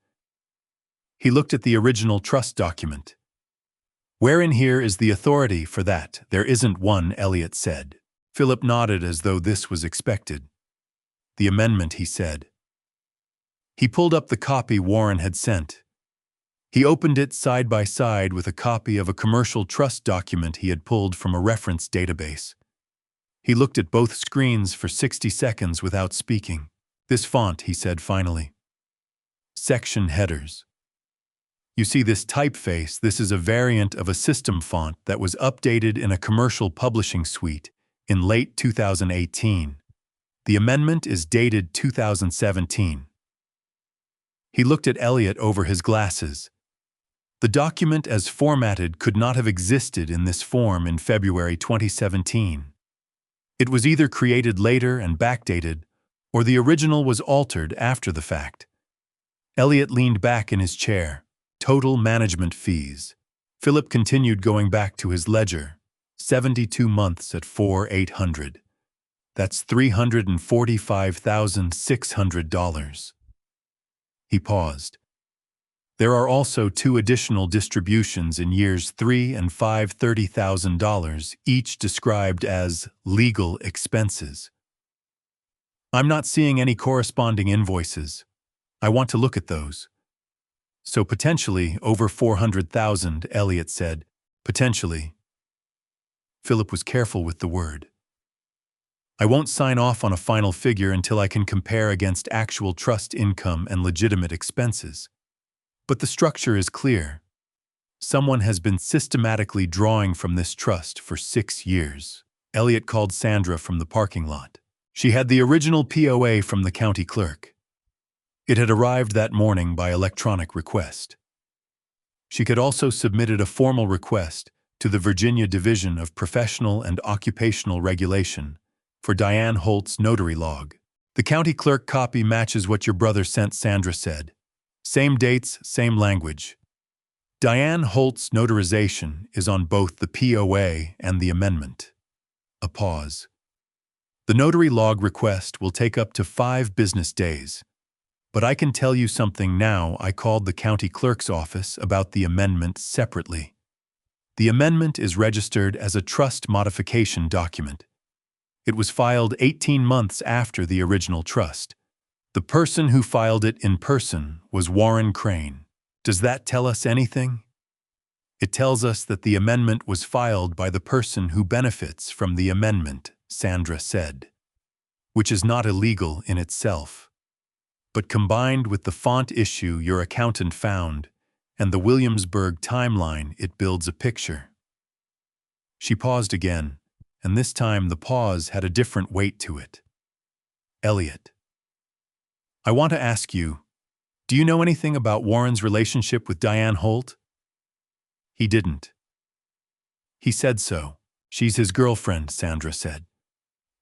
S3: He looked at the original trust document. "Where in here is the authority for that?" "There isn't one," Elliot said. Philip nodded as though this was expected. "The amendment," he said. He pulled up the copy Warren had sent. He opened it side by side with a copy of a commercial trust document he had pulled from a reference database. He looked at both screens for 60 seconds without speaking. "This font," he said finally. "Section headers. You see this typeface? This is a variant of a system font that was updated in a commercial publishing suite in late 2018. The amendment is dated 2017. He looked at Elliot over his glasses. The document as formatted could not have existed in this form in February 2017. It was either created later and backdated, or the original was altered after the fact. Elliot leaned back in his chair. Total management fees. Philip continued going back to his ledger. 72 months at $4,800. That's $345,600. He paused. There are also 2 additional distributions in years 3 and 5, $30,000, each described as legal expenses. I'm not seeing any corresponding invoices. I want to look at those. So potentially over 400,000, Elliot said. Potentially. Philip was careful with the word. I won't sign off on a final figure until I can compare against actual trust income and legitimate expenses. But the structure is clear. Someone has been systematically drawing from this trust for 6 years. Elliot called Sandra from the parking lot. She had the original POA from the county clerk. It had arrived that morning by electronic request. She had also submitted a formal request to the Virginia Division of Professional and Occupational Regulation for Diane Holt's notary log. The county clerk copy matches what your brother sent, Sandra said. Same dates, same language. Diane Holt's notarization is on both the POA and the amendment. A pause. The notary log request will take up to 5 business days. But I can tell you something now. I called the county clerk's office about the amendment separately. The amendment is registered as a trust modification document. It was filed 18 months after the original trust. The person who filed it in person was Warren Crane. Does that tell us anything? It tells us that the amendment was filed by the person who benefits from the amendment, Sandra said, which is not illegal in itself. But combined with the font issue your accountant found and the Williamsburg timeline, it builds a picture. She paused again, and this time the pause had a different weight to it. Elliot, I want to ask you, do you know anything about Warren's relationship with Diane Holt? He didn't. He said so. She's his girlfriend, Sandra said.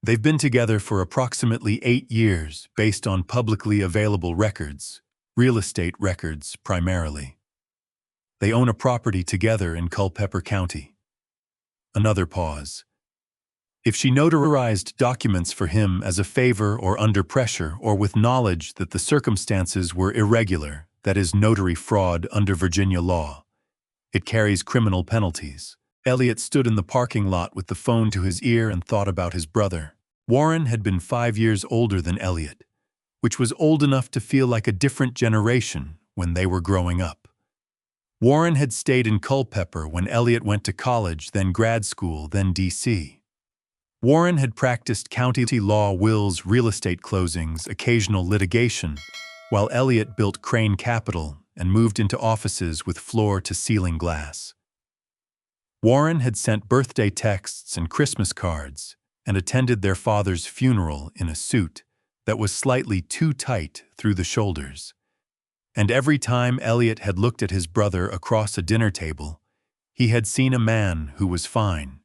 S3: They've been together for approximately 8 years based on publicly available records, real estate records primarily. They own a property together in Culpeper County. Another pause. If she notarized documents for him as a favor or under pressure or with knowledge that the circumstances were irregular, that is notary fraud under Virginia law, it carries criminal penalties. Elliot stood in the parking lot with the phone to his ear and thought about his brother. Warren had been 5 years older than Elliot, which was old enough to feel like a different generation when they were growing up. Warren had stayed in Culpeper when Elliot went to college, then grad school, then D.C. Warren had practiced county law, wills, real estate closings, occasional litigation, while Elliot built Crane Capital and moved into offices with floor-to-ceiling glass. Warren had sent birthday texts and Christmas cards and attended their father's funeral in a suit that was slightly too tight through the shoulders. And every time Elliot had looked at his brother across a dinner table, he had seen a man who was fine,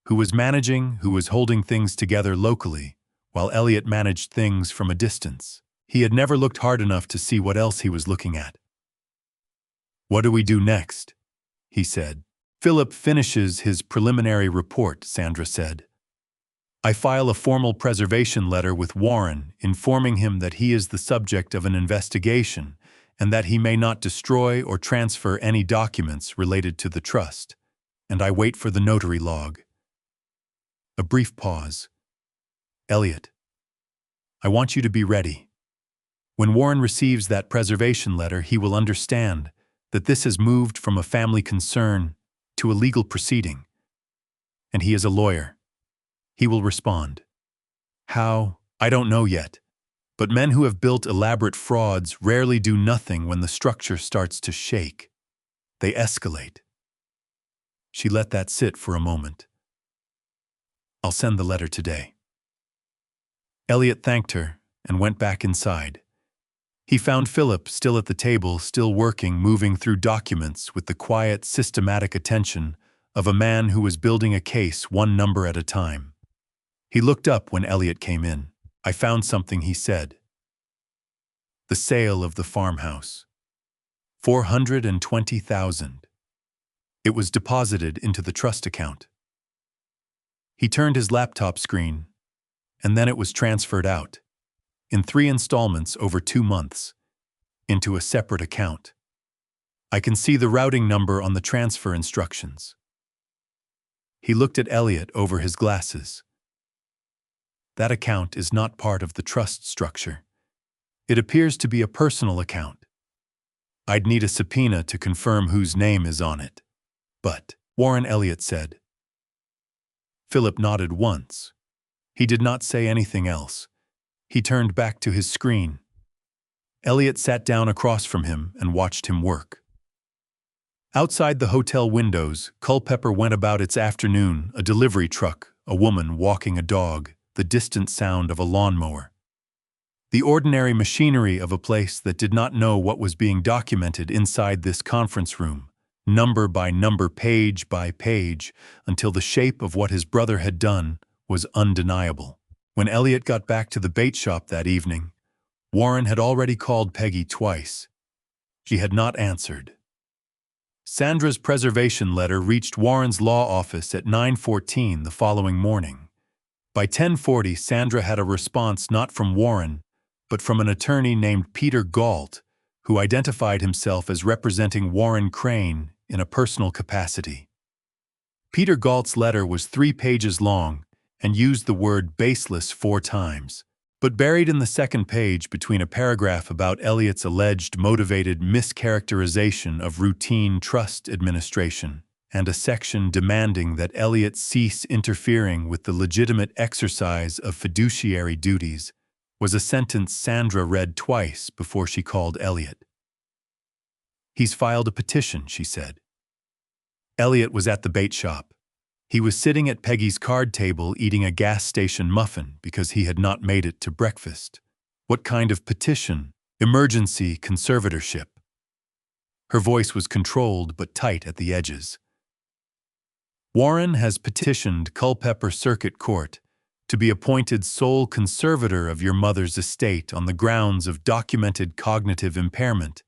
S3: who was managing, who was holding things together locally, while Elliot managed things from a distance. He had never looked hard enough to see what else he was looking at. "What do we do next?" he said. "Philip finishes his preliminary report," Sandra said. "I file a formal preservation letter with Warren informing him that he is the subject of an investigation and that he may not destroy or transfer any documents related to the trust, and I wait for the notary log." A brief pause. "Elliot, I want you to be ready. When Warren receives that preservation letter, he will understand that this has moved from a family concern to a legal proceeding. And he is a lawyer. He will respond. How? I don't know yet. But men who have built elaborate frauds rarely do nothing when the structure starts to shake. They escalate." She let that sit for a moment. "I'll send the letter today." Elliot thanked her and went back inside. He found Philip still at the table, still working, moving through documents with the quiet, systematic attention of a man who was building a case one number at a time. He looked up when Elliot came in. "I found something," he said. "The sale of the farmhouse. $420,000. It was deposited into the trust account." He turned his laptop screen, and then it was transferred out, in 3 installments over 2 months, into a separate account. I can see the routing number on the transfer instructions. He looked at Elliot over his glasses. "That account is not part of the trust structure. It appears to be a personal account. I'd need a subpoena to confirm whose name is on it." "But," Warren Elliot said. Philip nodded once. He did not say anything else. He turned back to his screen. Elliot sat down across from him and watched him work. Outside the hotel windows, Culpeper went about its afternoon, a delivery truck, a woman walking a dog, the distant sound of a lawnmower. The ordinary machinery of a place that did not know what was being documented inside this conference room, number by number, page by page, until the shape of what his brother had done was undeniable. When Elliot got back to the bait shop that evening, Warren had already called Peggy twice. She had not answered. Sandra's preservation letter reached Warren's law office at 9:14 the following morning. By 10:40, Sandra had a response not from Warren, but from an attorney named Peter Galt, who identified himself as representing Warren Crane in a personal capacity. Peter Galt's letter was 3 pages long and used the word baseless 4 times. But buried in the second page between a paragraph about Elliot's alleged motivated mischaracterization of routine trust administration and a section demanding that Elliot cease interfering with the legitimate exercise of fiduciary duties was a sentence Sandra read twice before she called Elliot. "He's filed a petition," she said. Elliot was at the bait shop. He was sitting at Peggy's card table eating a gas station muffin because he had not made it to breakfast. "What kind of petition?" "Emergency conservatorship." Her voice was controlled but tight at the edges. "Warren has petitioned Culpeper Circuit Court to be appointed sole conservator of your mother's estate on the grounds of documented cognitive impairment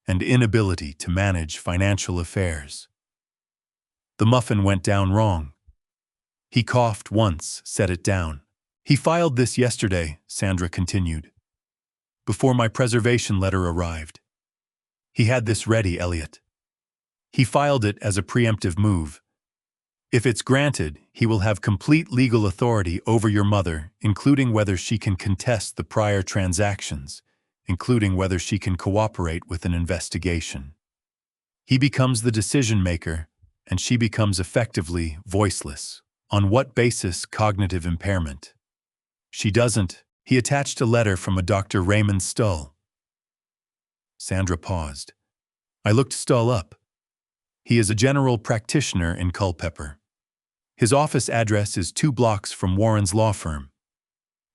S3: and inability to manage financial affairs." The muffin went down wrong. He coughed once, set it down. "He filed this yesterday," Sandra continued, "before my preservation letter arrived. He had this ready, Elliot. He filed it as a preemptive move. If it's granted, he will have complete legal authority over your mother, including whether she can contest the prior transactions, including whether she can cooperate with an investigation. He becomes the decision-maker, and she becomes effectively voiceless. On what basis cognitive impairment? She doesn't. He attached a letter from a Dr. Raymond Stull. Sandra paused. I looked Stull up. He is a general practitioner in Culpeper. His office address is 2 blocks from Warren's law firm.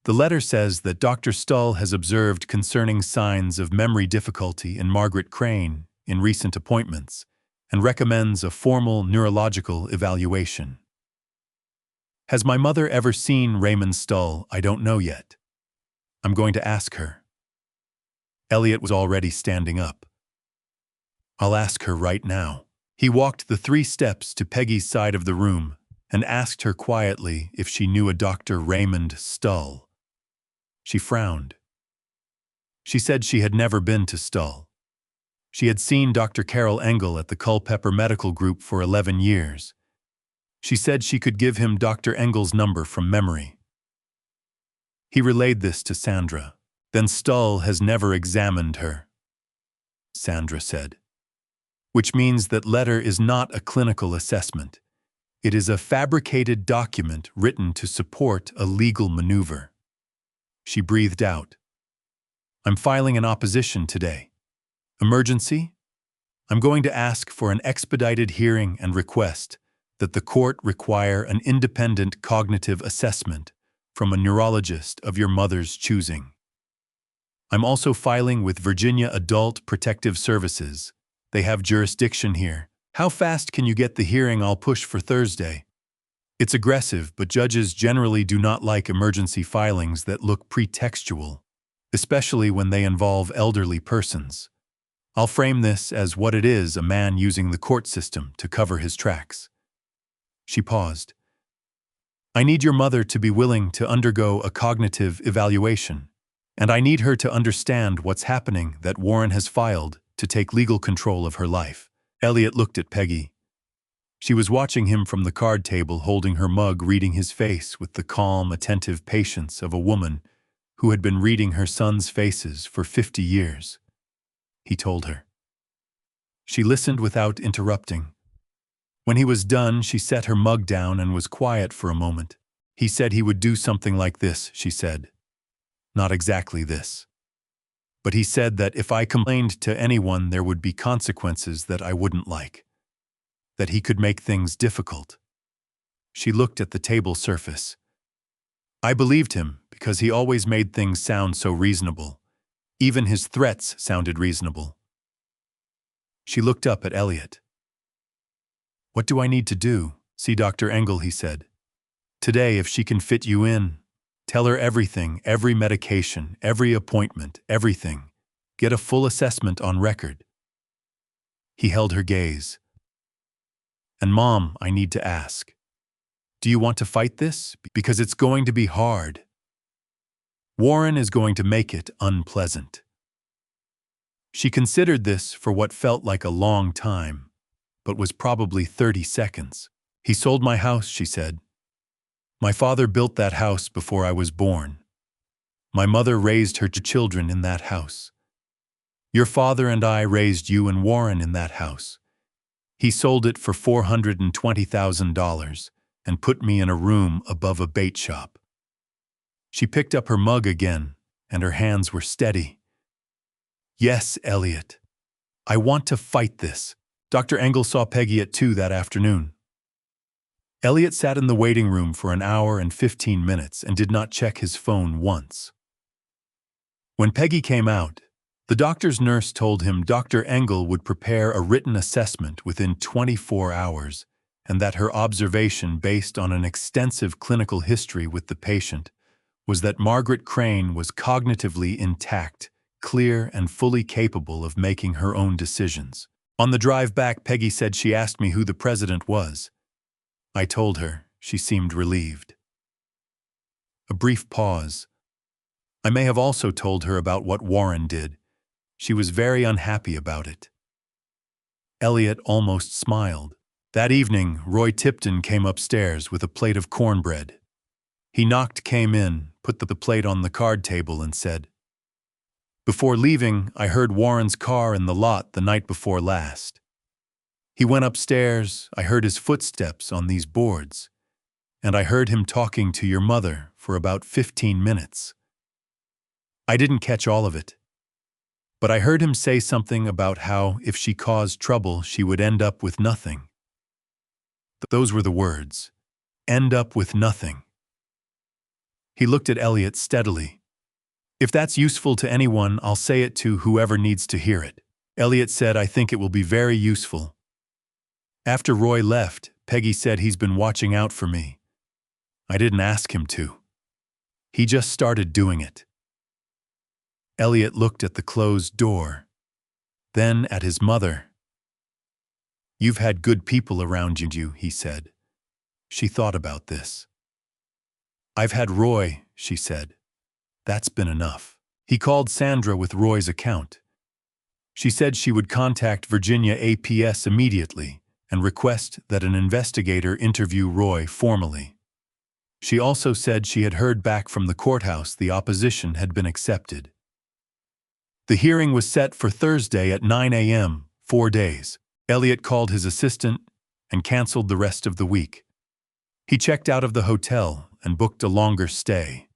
S3: The letter says that Dr. Stull has observed concerning signs of memory difficulty in Margaret Crane in recent appointments, and recommends a formal neurological evaluation. Has my mother ever seen Raymond Stull? I don't know yet. I'm going to ask her. Elliot was already standing up. I'll ask her right now. He walked the 3 steps to Peggy's side of the room and asked her quietly if she knew a Dr. Raymond Stull. She frowned. She said she had never been to Stull. She had seen Dr. Carol Engel at the Culpeper Medical Group for 11 years. She said she could give him Dr. Engel's number from memory. He relayed this to Sandra. Then Stull has never examined her, Sandra said. Which means that letter is not a clinical assessment. It is a fabricated document written to support a legal maneuver. She breathed out. I'm filing an opposition today. Emergency? I'm going to ask for an expedited hearing and request that the court require an independent cognitive assessment from a neurologist of your mother's choosing. I'm also filing with Virginia Adult Protective Services. They have jurisdiction here. How fast can you get the hearing? I'll push for Thursday. It's aggressive, but judges generally do not like emergency filings that look pretextual, especially when they involve elderly persons. I'll frame this as what it is, a man using the court system to cover his tracks. She paused. I need your mother to be willing to undergo a cognitive evaluation, and I need her to understand what's happening, that Warren has filed to take legal control of her life. Elliot looked at Peggy. She was watching him from the card table, holding her mug, reading his face with the calm, attentive patience of a woman who had been reading her son's faces for 50 years. He told her. She listened without interrupting. When he was done, she set her mug down and was quiet for a moment. He said he would do something like this, she said. Not exactly this. But he said that if I complained to anyone, there would be consequences that I wouldn't like. That he could make things difficult. She looked at the table surface. I believed him because he always made things sound so reasonable. Even his threats sounded reasonable. She looked up at Elliot. What do I need to do? See Dr. Engel, he said. Today, if she can fit you in. Tell her everything, every medication, every appointment, everything. Get a full assessment on record. He held her gaze. And Mom, I need to ask. Do you want to fight this? Because it's going to be hard. Warren is going to make it unpleasant. She considered this for what felt like a long time, but was probably 30 seconds. He sold my house, she said. My father built that house before I was born. My mother raised her children in that house. Your father and I raised you and Warren in that house. He sold it for $420,000 and put me in a room above a bait shop. She picked up her mug again, and her hands were steady. Yes, Elliot. I want to fight this. Dr. Engel saw Peggy at 2 that afternoon. Elliot sat in the waiting room for an hour and 15 minutes and did not check his phone once. When Peggy came out, the doctor's nurse told him Dr. Engel would prepare a written assessment within 24 hours and that her observation based on an extensive clinical history with the patient was that Margaret Crane was cognitively intact, clear, and fully capable of making her own decisions. On the drive back, Peggy said she asked me who the president was. I told her. She seemed relieved. A brief pause. I may have also told her about what Warren did. She was very unhappy about it. Elliot almost smiled. That evening, Roy Tipton came upstairs with a plate of cornbread. He came in, put the plate on the card table and said, "Before leaving, I heard Warren's car in the lot the night before last. He went upstairs, I heard his footsteps on these boards, and I heard him talking to your mother for about 15 minutes. I didn't catch all of it, but I heard him say something about how if she caused trouble, she would end up with nothing. Those were the words, end up with nothing." He looked at Elliot steadily. "If that's useful to anyone, I'll say it to whoever needs to hear it." Elliot said, "I think it will be very useful." After Roy left, Peggy said he's been watching out for me. I didn't ask him to. He just started doing it. Elliot looked at the closed door, then at his mother. "You've had good people around you," he said. She thought about this. "I've had Roy," she said. "That's been enough." He called Sandra with Roy's account. She said she would contact Virginia APS immediately and request that an investigator interview Roy formally. She also said she had heard back from the courthouse the opposition had been accepted. The hearing was set for Thursday at 9 a.m., 4 days. Elliot called his assistant and canceled the rest of the week. He checked out of the hotel and booked a longer stay.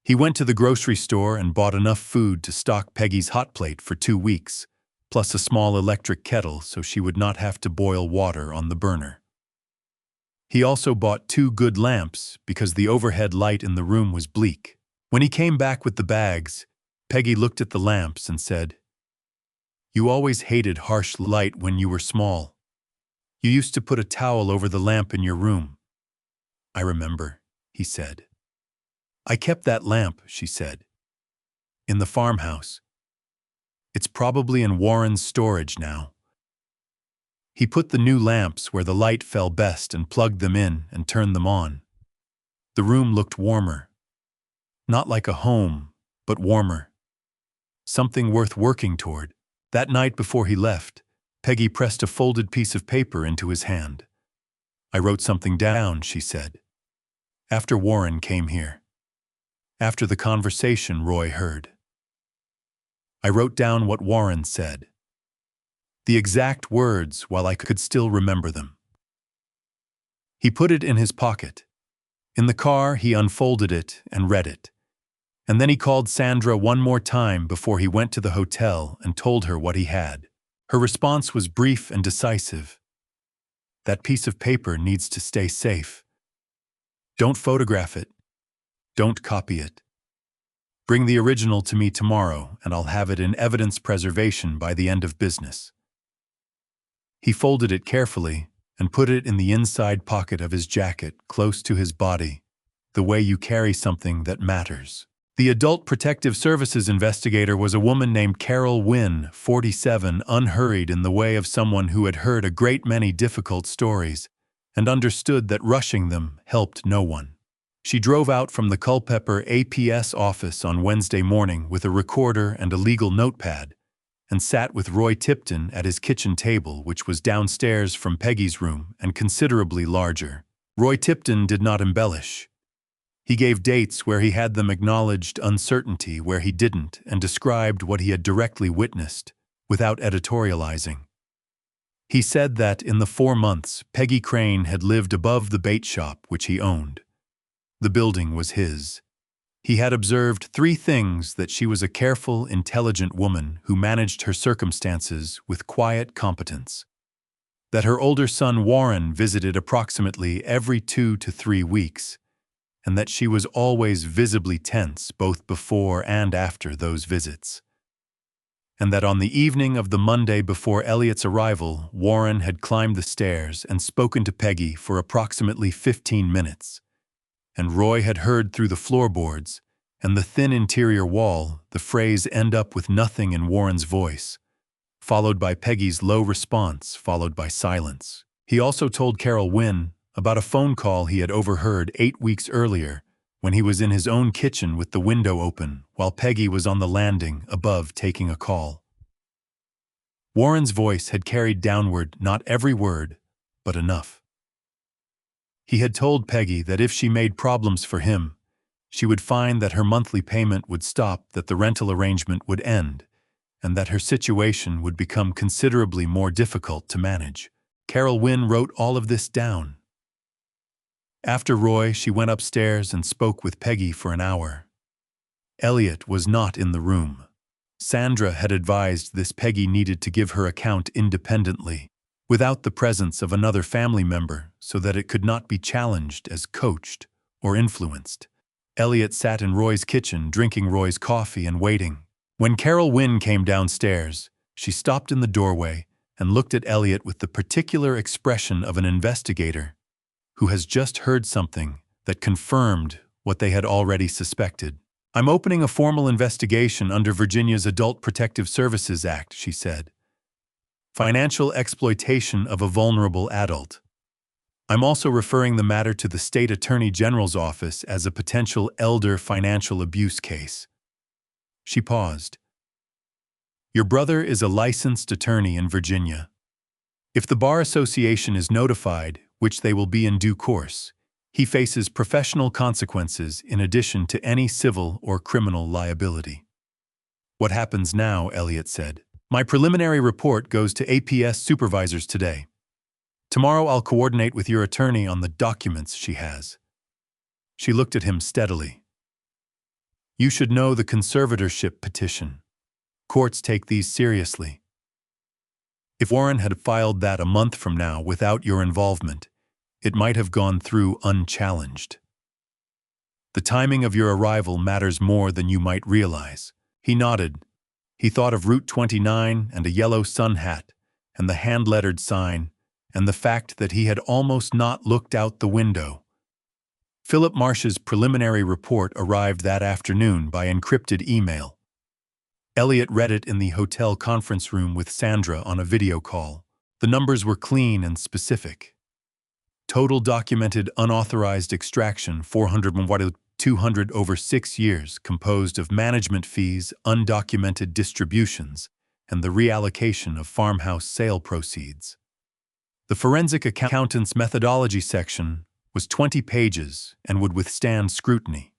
S3: He went to the grocery store and bought enough food to stock Peggy's hot plate for 2 weeks, plus a small electric kettle so she would not have to boil water on the burner. He also bought 2 good lamps because the overhead light in the room was bleak. When he came back with the bags, Peggy looked at the lamps and said, "You always hated harsh light when you were small. You used to put a towel over the lamp in your room." "I remember," he said. "I kept that lamp," she said, "in the farmhouse. It's probably in Warren's storage now." He put the new lamps where the light fell best and plugged them in and turned them on. The room looked warmer. Not like a home, but warmer. Something worth working toward. That night before he left, Peggy pressed a folded piece of paper into his hand. "I wrote something down," she said. "After Warren came here. After the conversation Roy heard. I wrote down what Warren said. The exact words while I could still remember them." He put it in his pocket. In the car, he unfolded it and read it. And then he called Sandra one more time before he went to the hotel and told her what he had. Her response was brief and decisive. "That piece of paper needs to stay safe. Don't photograph it. Don't copy it. Bring the original to me tomorrow, and I'll have it in evidence preservation by the end of business." He folded it carefully and put it in the inside pocket of his jacket close to his body. the way you carry something that matters. The Adult Protective Services investigator was a woman named Carol Wynn, 47, unhurried in the way of someone who had heard a great many difficult stories and understood that rushing them helped no one. She drove out from the Culpeper APS office on Wednesday morning with a recorder and a legal notepad and sat with Roy Tipton at his kitchen table, which was downstairs from Peggy's room and considerably larger. Roy Tipton did not embellish. He gave dates where he had them, acknowledged uncertainty where he didn't, and described what he had directly witnessed, without editorializing. He said that in the 4 months, Peggy Crane had lived above the bait shop which he owned. The building was his. He had observed 3 things: that she was a careful, intelligent woman who managed her circumstances with quiet competence, that her older son Warren visited approximately every 2 to 3 weeks, and that she was always visibly tense both before and after those visits, and that on the evening of the Monday before Elliot's arrival, Warren had climbed the stairs and spoken to Peggy for approximately 15 minutes, and Roy had heard through the floorboards and the thin interior wall the phrase "end up with nothing" in Warren's voice, followed by Peggy's low response, followed by silence. He also told Carol Wynn about a phone call he had overheard 8 weeks earlier when he was in his own kitchen with the window open while Peggy was on the landing above taking a call. Warren's voice had carried downward not every word, but enough. He had told Peggy that if she made problems for him, she would find that her monthly payment would stop, that the rental arrangement would end, and that her situation would become considerably more difficult to manage. Carol Wynn wrote all of this down. After Roy, she went upstairs and spoke with Peggy for an hour. Elliot was not in the room. Sandra had advised this Peggy needed to give her account independently, without the presence of another family member, so that it could not be challenged as coached or influenced. Elliot sat in Roy's kitchen drinking Roy's coffee and waiting. When Carol Wynn came downstairs, she stopped in the doorway and looked at Elliot with the particular expression of an investigator who has just heard something that confirmed what they had already suspected. "I'm opening a formal investigation under Virginia's Adult Protective Services Act," she said. "Financial exploitation of a vulnerable adult. I'm also referring the matter to the State Attorney General's office as a potential elder financial abuse case." She paused. "Your brother is a licensed attorney in Virginia. If the Bar Association is notified, which they will be in due course, he faces professional consequences in addition to any civil or criminal liability." "What happens now?" Elliot said. "My preliminary report goes to APS supervisors today. Tomorrow I'll coordinate with your attorney on the documents she has." She looked at him steadily. "You should know the conservatorship petition. Courts take these seriously. If Warren had filed that a month from now without your involvement, it might have gone through unchallenged. The timing of your arrival matters more than you might realize." He nodded. He thought of Route 29 and a yellow sun hat and the hand-lettered sign and the fact that he had almost not looked out the window. Philip Marsh's preliminary report arrived that afternoon by encrypted email. Elliot read it in the hotel conference room with Sandra on a video call. The numbers were clean and specific. Total documented unauthorized extraction 400 over 6 years, composed of management fees, undocumented distributions, and the reallocation of farmhouse sale proceeds. The forensic accountant's methodology section was 20 pages and would withstand scrutiny.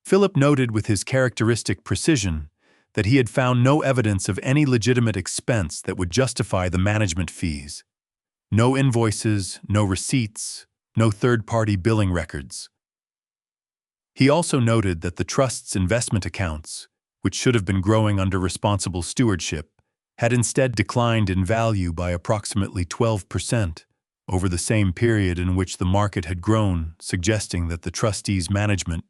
S3: Philip noted with his characteristic precision that he had found no evidence of any legitimate expense that would justify the management fees. No invoices, no receipts, no third-party billing records. He also noted that the trust's investment accounts, which should have been growing under responsible stewardship, had instead declined in value by approximately 12% over the same period in which the market had grown, suggesting that the trustees' management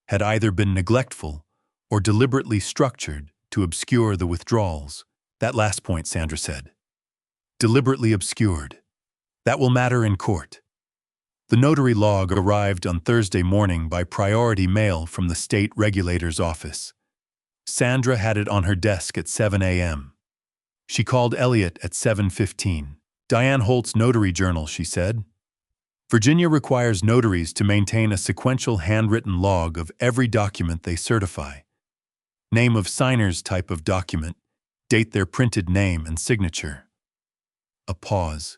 S3: had either been neglectful or deliberately structured to obscure the withdrawals. That last point, Sandra said. Deliberately obscured. That will matter in court. The notary log arrived on Thursday morning by priority mail from the state regulator's office. Sandra had it on her desk at 7 a.m. She called Elliot at 7:15. Diane Holt's notary journal, she said. Virginia requires notaries to maintain a sequential handwritten log of every document they certify. Name of signer's type of document, date their printed name and signature. A pause.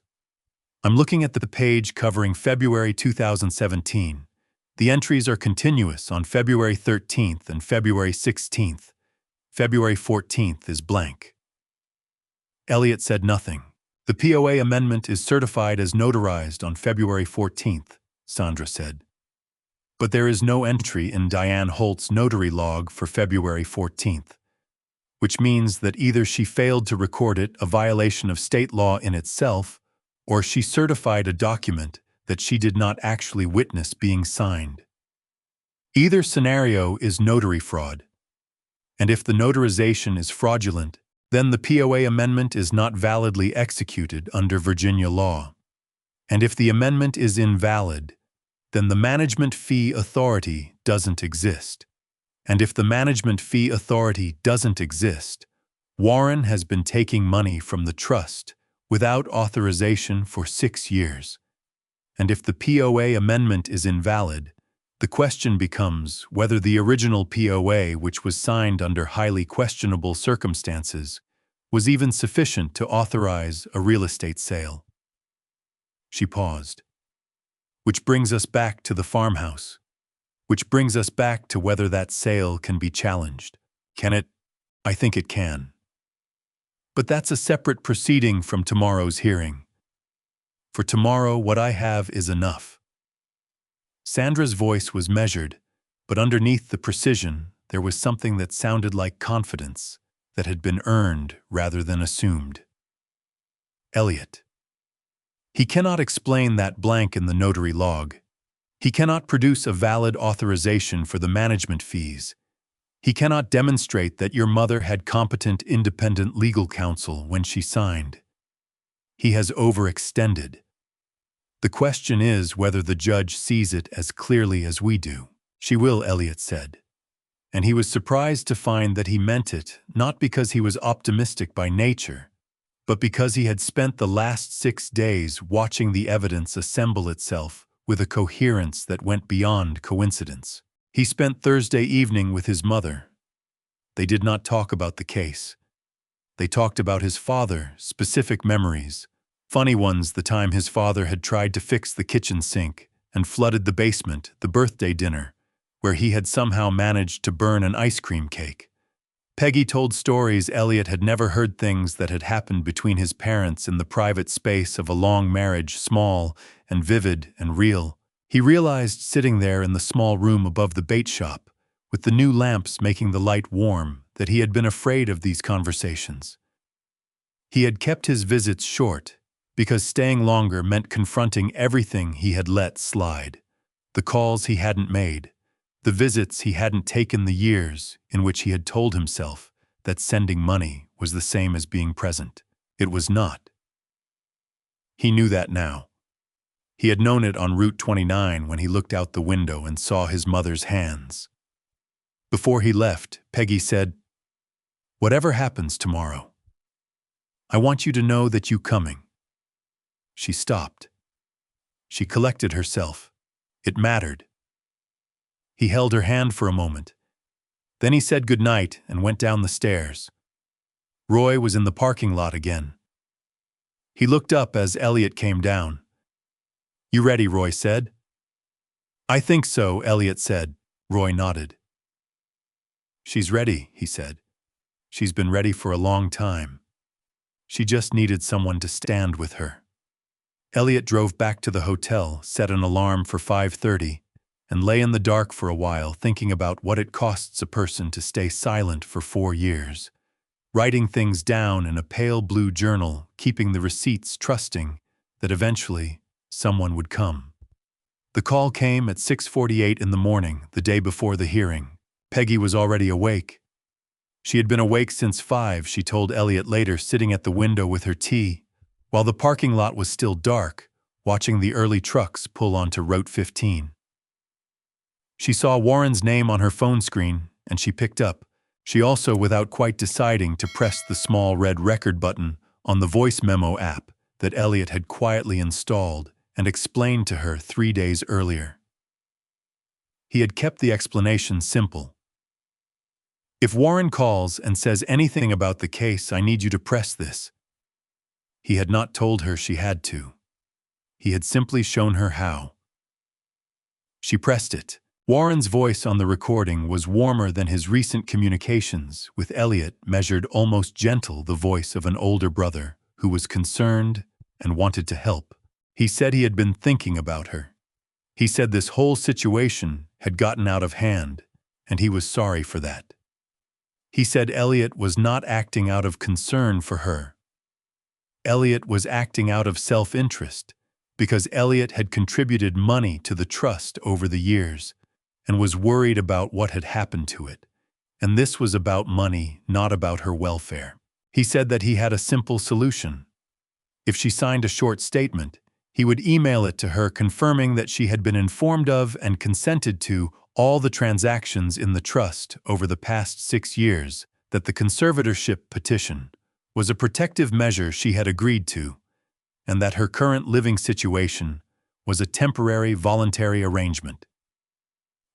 S3: I'm looking at the page covering February 2017. The entries are continuous on February 13th and February 16th. February 14th is blank. Elliot said nothing. The POA amendment is certified as notarized on February 14th, Sandra said. But there is no entry in Diane Holt's notary log for February 14th, which means that either she failed to record it, a violation of state law in itself, or she certified a document that she did not actually witness being signed. Either scenario is notary fraud. And if the notarization is fraudulent, then the POA amendment is not validly executed under Virginia law. And if the amendment is invalid, then the management fee authority doesn't exist. And if the management fee authority doesn't exist, Warren has been taking money from the trust without authorization for 6 years. And if the POA amendment is invalid, the question becomes whether the original POA, which was signed under highly questionable circumstances, was even sufficient to authorize a real estate sale. She paused. Which brings us back to the farmhouse. Which brings us back to whether that sale can be challenged. Can it? I think it can. But that's a separate proceeding from tomorrow's hearing. For tomorrow, what I have is enough. Sandra's voice was measured, but underneath the precision, there was something that sounded like confidence that had been earned rather than assumed. Elliot. He cannot explain that blank in the notary log. He cannot produce a valid authorization for the management fees. He cannot demonstrate that your mother had competent independent legal counsel when she signed. He has overextended. The question is whether the judge sees it as clearly as we do. She will, Elliot said. And he was surprised to find that he meant it, not because he was optimistic by nature, but because he had spent the last 6 days watching the evidence assemble itself with a coherence that went beyond coincidence. He spent Thursday evening with his mother. They did not talk about the case. They talked about his father, specific memories, funny ones, the time his father had tried to fix the kitchen sink and flooded the basement, the birthday dinner, where he had somehow managed to burn an ice cream cake. Peggy told stories Elliot had never heard, things that had happened between his parents in the private space of a long marriage, small and vivid and real. He realized sitting there in the small room above the bait shop, with the new lamps making the light warm, that he had been afraid of these conversations. He had kept his visits short, because staying longer meant confronting everything he had let slide. The calls he hadn't made, the visits he hadn't taken, the years in which he had told himself that sending money was the same as being present. It was not. He knew that now. He had known it on Route 29 when he looked out the window and saw his mother's hands. Before he left, Peggy said, "Whatever happens tomorrow, I want you to know that you're coming." She stopped. She collected herself. It mattered. He held her hand for a moment. Then he said goodnight and went down the stairs. Roy was in the parking lot again. He looked up as Elliot came down. "You ready?" Roy said. "I think so," Elliot said. Roy nodded. "She's ready," he said. "She's been ready for a long time. She just needed someone to stand with her." Elliot drove back to the hotel, set an alarm for 5:30, and lay in the dark for a while thinking about what it costs a person to stay silent for 4 years, writing things down in a pale blue journal, keeping the receipts, trusting that eventually someone would come. The call came at 6:48 in the morning, the day before the hearing. Peggy was already awake. She had been awake since 5, she told Elliot later, sitting at the window with her tea, while the parking lot was still dark, watching the early trucks pull onto Route 15. She saw Warren's name on her phone screen, and she picked up. She also, without quite deciding, to press the small red record button on the voice memo app that Elliot had quietly installed and explained to her 3 days earlier. He had kept the explanation simple. "If Warren calls and says anything about the case, I need you to press this." He had not told her she had to. He had simply shown her how. She pressed it. Warren's voice on the recording was warmer than his recent communications with Elliot, measured almost gentle, the voice of an older brother who was concerned and wanted to help. He said he had been thinking about her. He said this whole situation had gotten out of hand, and he was sorry for that. He said Elliot was not acting out of concern for her. Elliot was acting out of self-interest because Elliot had contributed money to the trust over the years and was worried about what had happened to it. And this was about money, not about her welfare. He said that he had a simple solution. If she signed a short statement, he would email it to her confirming that she had been informed of and consented to all the transactions in the trust over the past 6 years, that the conservatorship petition was a protective measure she had agreed to, and that her current living situation was a temporary voluntary arrangement.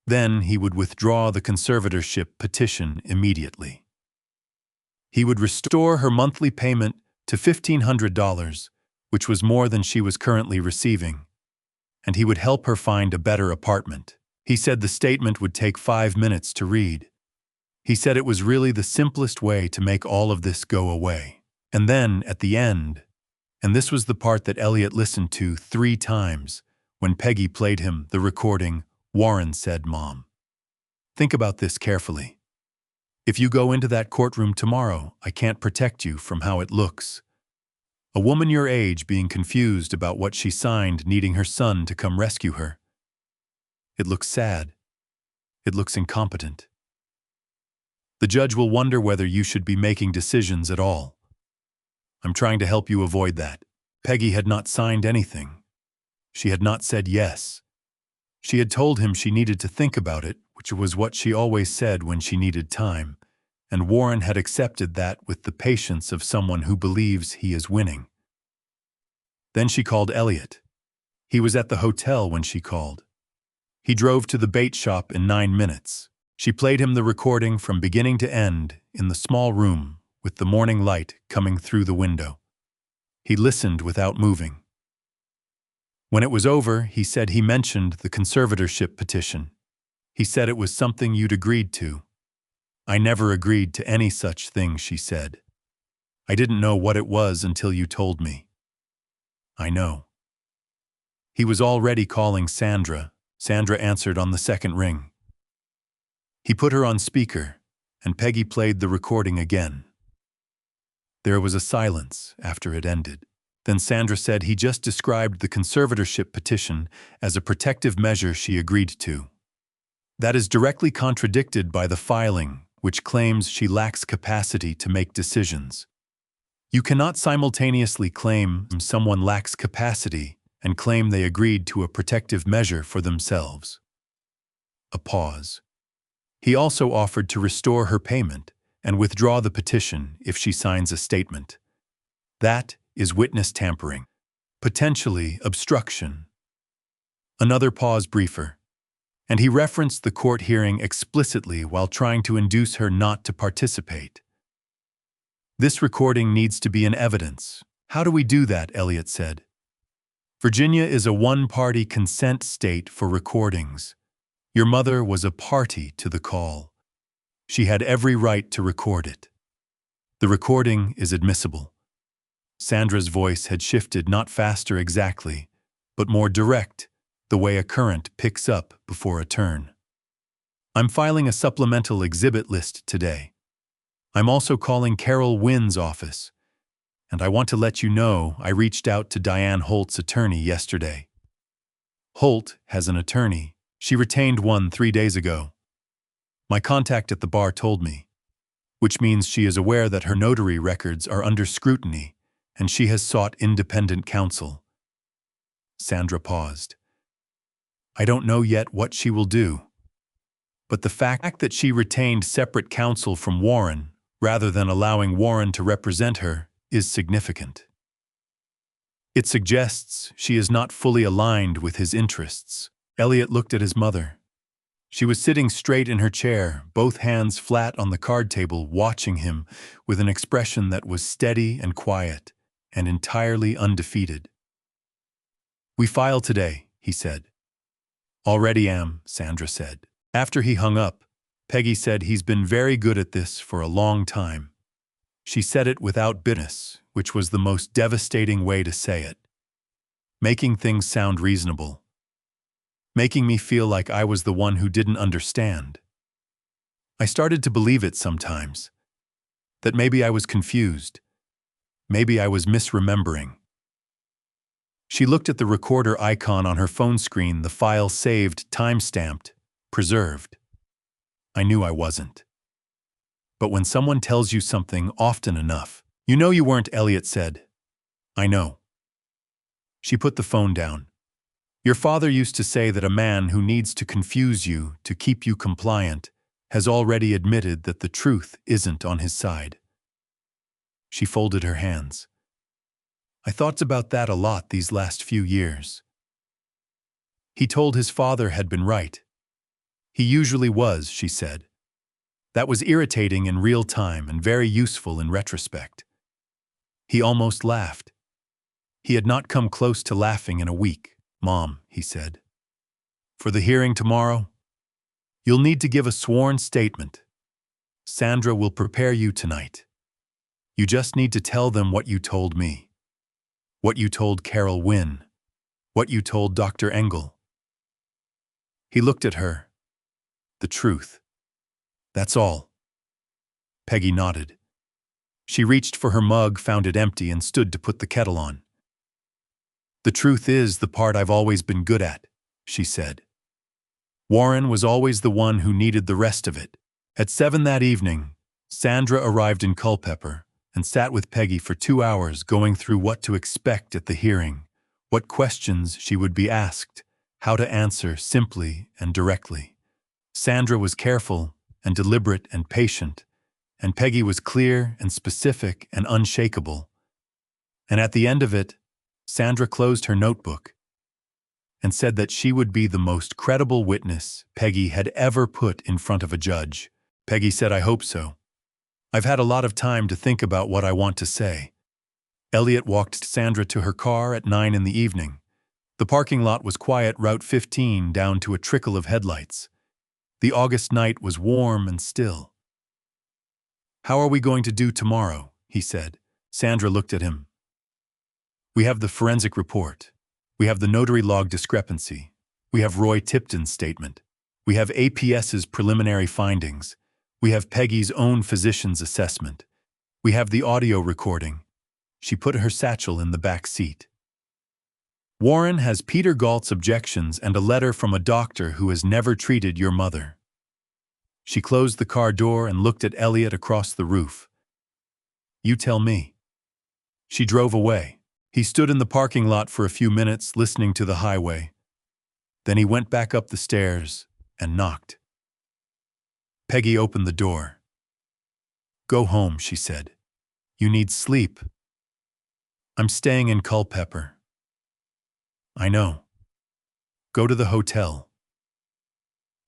S3: Then he would withdraw the conservatorship petition immediately. He would restore her monthly payment to $1,500, which was more than she was currently receiving, and he would help her find a better apartment. He said the statement would take 5 minutes to read. He said it was really the simplest way to make all of this go away. And then, at the end, and this was the part that Elliot listened to 3 times, when Peggy played him the recording, Warren said, "Mom, think about this carefully. If you go into that courtroom tomorrow, I can't protect you from how it looks. A woman your age being confused about what she signed, needing her son to come rescue her. It looks sad. It looks incompetent. The judge will wonder whether you should be making decisions at all. I'm trying to help you avoid that." Peggy had not signed anything. She had not said yes. She had told him she needed to think about it, which was what she always said when she needed time, and Warren had accepted that with the patience of someone who believes he is winning. Then she called Elliot. He was at the hotel when she called. He drove to the bait shop in 9 minutes. She played him the recording from beginning to end in the small room with the morning light coming through the window. He listened without moving. When it was over, he said he mentioned the conservatorship petition. He said it was something you'd agreed to. "I never agreed to any such thing," she said. "I didn't know what it was until you told me." "I know." He was already calling Sandra. Sandra answered on the second ring. He put her on speaker, and Peggy played the recording again. There was a silence after it ended. Then Sandra said he just described the conservatorship petition as a protective measure she agreed to. That is directly contradicted by the filing, which claims she lacks capacity to make decisions. You cannot simultaneously claim someone lacks capacity and claim they agreed to a protective measure for themselves. A pause. He also offered to restore her payment and withdraw the petition if she signs a statement. That is witness tampering, potentially obstruction. Another pause briefer, and he referenced the court hearing explicitly while trying to induce her not to participate. "This recording needs to be in evidence." "How do we do that?" Elliot said. "Virginia is a one-party consent state for recordings. Your mother was a party to the call. She had every right to record it. The recording is admissible." Sandra's voice had shifted, not faster exactly, but more direct, the way a current picks up before a turn. "I'm filing a supplemental exhibit list today. I'm also calling Carol Wynn's office, and I want to let you know I reached out to Diane Holt's attorney yesterday. Holt has an attorney. She retained one 3 days ago. My contact at the bar told me, which means she is aware that her notary records are under scrutiny, and she has sought independent counsel. Sandra paused. I don't know yet what she will do. But the fact that she retained separate counsel from Warren, rather than allowing Warren to represent her, is significant. It suggests she is not fully aligned with his interests. Elliot looked at his mother. She was sitting straight in her chair, both hands flat on the card table, watching him with an expression that was steady and quiet, and entirely undefeated. We file today, he said. Already am, Sandra said. After he hung up, Peggy said he's been very good at this for a long time. She said it without bitterness, which was the most devastating way to say it. Making things sound reasonable. Making me feel like I was the one who didn't understand. I started to believe it sometimes. That maybe I was confused. Maybe I was misremembering. She looked at the recorder icon on her phone screen, the file saved, time-stamped, preserved. I knew I wasn't. But when someone tells you something often enough, you know you weren't, Elliot said. I know. She put the phone down. Your father used to say that a man who needs to confuse you to keep you compliant has already admitted that the truth isn't on his side. She folded her hands. I thought about that a lot these last few years. He told his father had been right. He usually was, she said. That was irritating in real time and very useful in retrospect. He almost laughed. He had not come close to laughing in a week. Mom, he said. For the hearing tomorrow, you'll need to give a sworn statement. Sandra will prepare you tonight. You just need to tell them what you told me. What you told Carol Wynn. What you told Dr. Engel. He looked at her. The truth. That's all. Peggy nodded. She reached for her mug, found it empty, and stood to put the kettle on. The truth is the part I've always been good at, she said. Warren was always the one who needed the rest of it. At 7 that evening, Sandra arrived in Culpeper and sat with Peggy for 2 hours, going through what to expect at the hearing, what questions she would be asked, how to answer simply and directly. Sandra was careful and deliberate and patient, and Peggy was clear and specific and unshakable. And at the end of it, Sandra closed her notebook and said that she would be the most credible witness Peggy had ever put in front of a judge. Peggy said, I hope so. I've had a lot of time to think about what I want to say. Elliot walked Sandra to her car at 9 in the evening. The parking lot was quiet, Route 15 down to a trickle of headlights. The August night was warm and still. How are we going to do tomorrow? He said. Sandra looked at him. We have the forensic report. We have the notary log discrepancy. We have Roy Tipton's statement. We have APS's preliminary findings. We have Peggy's own physician's assessment. We have the audio recording. She put her satchel in the back seat. Warren has Peter Galt's objections and a letter from a doctor who has never treated your mother. She closed the car door and looked at Elliot across the roof. You tell me. She drove away. He stood in the parking lot for a few minutes, listening to the highway. Then he went back up the stairs and knocked. Peggy opened the door. Go home, she said. You need sleep. I'm staying in Culpeper. I know. Go to the hotel.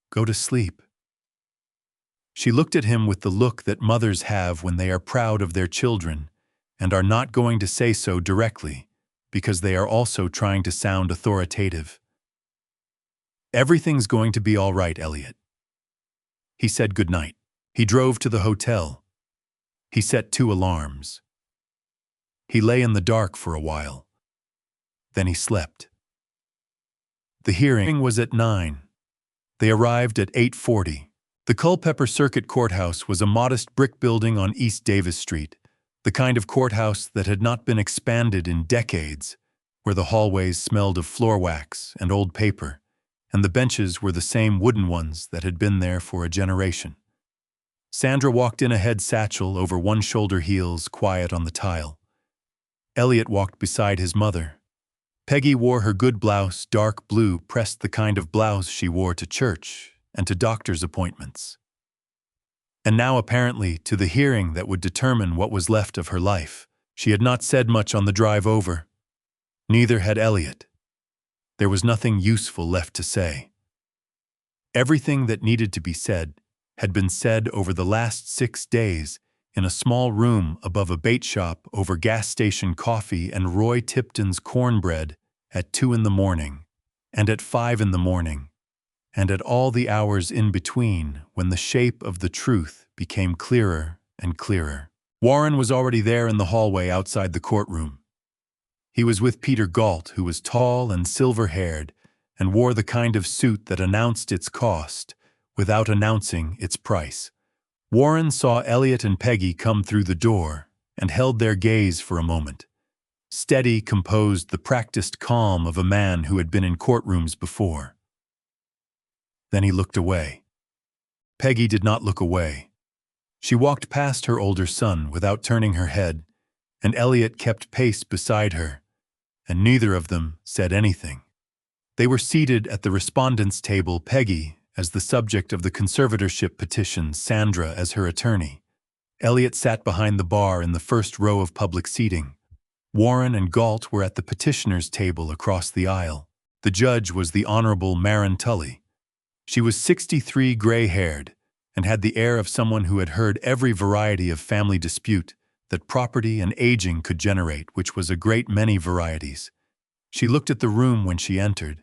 S3: Go to sleep. She looked at him with the look that mothers have when they are proud of their children and are not going to say so directly because they are also trying to sound authoritative. Everything's going to be all right, Elliot. He said goodnight. He drove to the hotel. He set 2 alarms. He lay in the dark for a while. Then he slept. The hearing was at 9. They arrived at 8:40. The Culpeper Circuit Courthouse was a modest brick building on East Davis Street, the kind of courthouse that had not been expanded in decades, where the hallways smelled of floor wax and old paper, and the benches were the same wooden ones that had been there for a generation. Sandra walked in, a head satchel over one shoulder, heels quiet on the tile. Elliot walked beside his mother. Peggy wore her good blouse, dark blue, pressed the kind of blouse she wore to church and to doctor's appointments. And now apparently to the hearing that would determine what was left of her life. She had not said much on the drive over. Neither had Elliot. There was nothing useful left to say. Everything that needed to be said had been said over the last 6 days in a small room above a bait shop over gas station coffee and Roy Tipton's cornbread at 2 in the morning, and at 5 in the morning, and at all the hours in between when the shape of the truth became clearer and clearer. Warren was already there in the hallway outside the courtroom. He was with Peter Galt, who was tall and silver-haired and wore the kind of suit that announced its cost without announcing its price. Warren saw Elliot and Peggy come through the door and held their gaze for a moment. Steady, composed, the practiced calm of a man who had been in courtrooms before. Then he looked away. Peggy did not look away. She walked past her older son without turning her head, and Elliot kept pace beside her, and neither of them said anything. They were seated at the respondents' table, Peggy as the subject of the conservatorship petition, Sandra as her attorney. Elliot sat behind the bar in the first row of public seating. Warren and Galt were at the petitioner's table across the aisle. The judge was the Honorable Marin Tully. She was 63, gray-haired, and had the air of someone who had heard every variety of family dispute that property and aging could generate, which was a great many varieties. She looked at the room when she entered,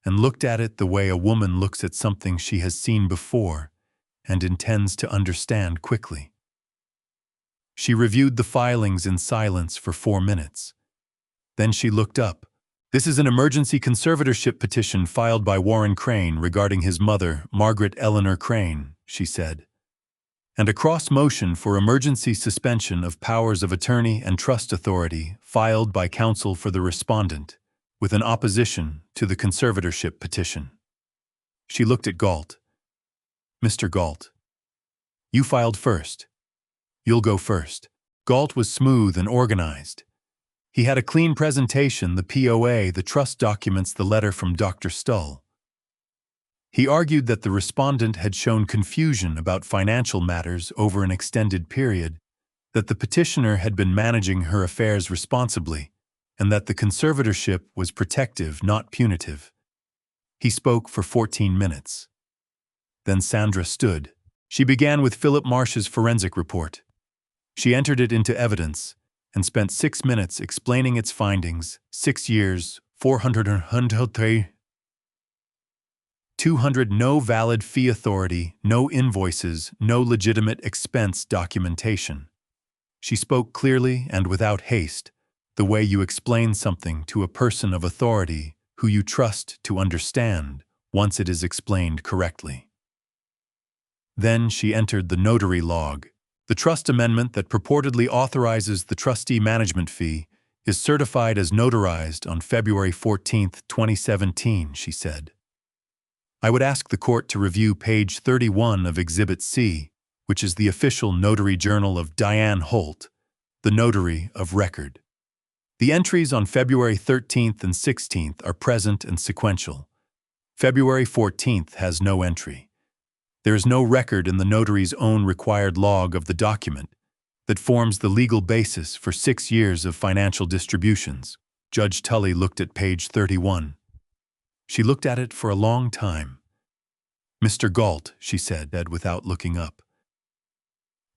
S3: and looked at it the way a woman looks at something she has seen before and intends to understand quickly. She reviewed the filings in silence for 4 minutes. Then she looked up. "This is an emergency conservatorship petition filed by Warren Crane regarding his mother, Margaret Eleanor Crane," she said, "and a cross motion for emergency suspension of powers of attorney and trust authority filed by counsel for the respondent, with an opposition to the conservatorship petition." She looked at Galt. "Mr. Galt, you filed first. You'll go first." Galt was smooth and organized. He had a clean presentation, the POA, the trust documents, the letter from Dr. Stull. He argued that the respondent had shown confusion about financial matters over an extended period, that the petitioner had been managing her affairs responsibly, and that the conservatorship was protective, not punitive. He spoke for 14 minutes. Then Sandra stood. She began with Philip Marsh's forensic report. She entered it into evidence and spent 6 minutes explaining its findings. 6 years, 200, no valid fee authority, no invoices, no legitimate expense documentation. She spoke clearly and without haste, the way you explain something to a person of authority who you trust to understand once it is explained correctly. Then she entered the notary log. The trust amendment that purportedly authorizes the trustee management fee is certified as notarized on February 14, 2017, she said. I would ask the court to review page 31 of Exhibit C, which is the official notary journal of Diane Holt, the notary of record. The entries on February 13th and 16th are present and sequential. February 14th has no entry. There is no record in the notary's own required log of the document that forms the legal basis for 6 years of financial distributions. Judge Tully looked at page 31. She looked at it for a long time. "Mr. Galt," she said without looking up.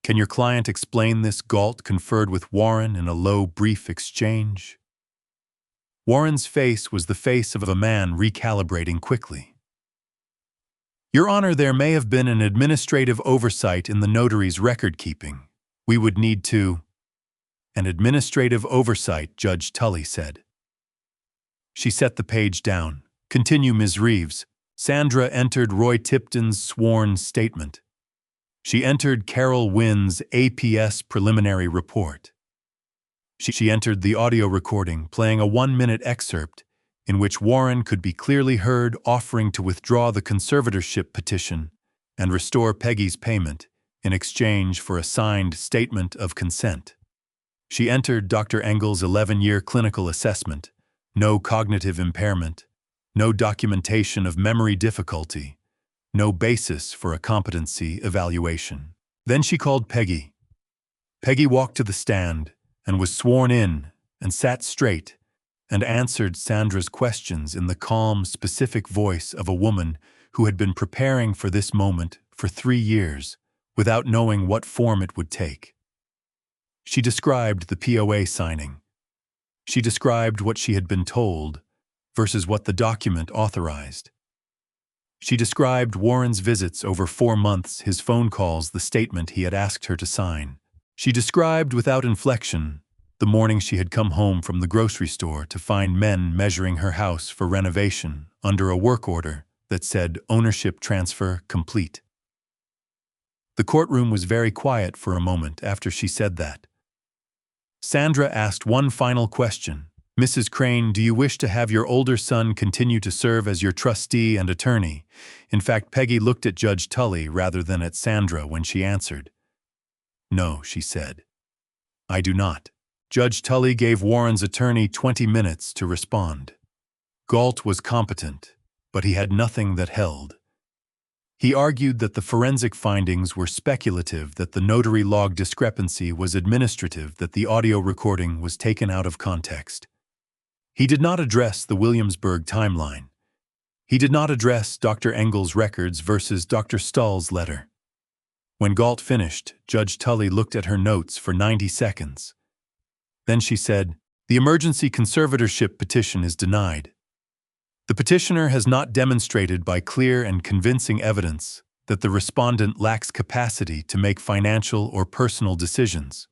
S3: "Can your client explain this?" Galt conferred with Warren in a low, brief exchange. Warren's face was the face of a man recalibrating quickly. "Your Honor, there may have been an administrative oversight in the notary's record-keeping. We would need to—" "An administrative oversight," Judge Tully said. She set the page down. "Continue, Ms. Reeves." Sandra entered Roy Tipton's sworn statement. She entered Carol Wynn's APS preliminary report. She entered the audio recording, playing a 1-minute excerpt in which Warren could be clearly heard offering to withdraw the conservatorship petition and restore Peggy's payment in exchange for a signed statement of consent. She entered Dr. Engel's 11-year clinical assessment, No cognitive impairment, no documentation of memory difficulty, no basis for a competency evaluation. Then she called Peggy. Peggy walked to the stand and was sworn in and sat straight and answered Sandra's questions in the calm, specific voice of a woman who had been preparing for this moment for 3 years without knowing what form it would take. She described the POA signing. She described what she had been told versus what the document authorized. She described Warren's visits over 4 months, his phone calls, the statement he had asked her to sign. She described without inflection the morning she had come home from the grocery store to find men measuring her house for renovation under a work order that said ownership transfer complete. The courtroom was very quiet for a moment after she said that. Sandra asked one final question. "Mrs. Crane, do you wish to have your older son continue to serve as your trustee and attorney?" In fact, Peggy looked at Judge Tully rather than at Sandra when she answered. "No," she said. "I do not." Judge Tully gave Warren's attorney 20 minutes to respond. Galt was competent, but he had nothing that held. He argued that the forensic findings were speculative, that the notary log discrepancy was administrative, that the audio recording was taken out of context. He did not address the Williamsburg timeline. He did not address Dr. Engel's records versus Dr. Stahl's letter. When Galt finished, Judge Tully looked at her notes for 90 seconds. Then she said, "The emergency conservatorship petition is denied. The petitioner has not demonstrated by clear and convincing evidence that the respondent lacks capacity to make financial or personal decisions.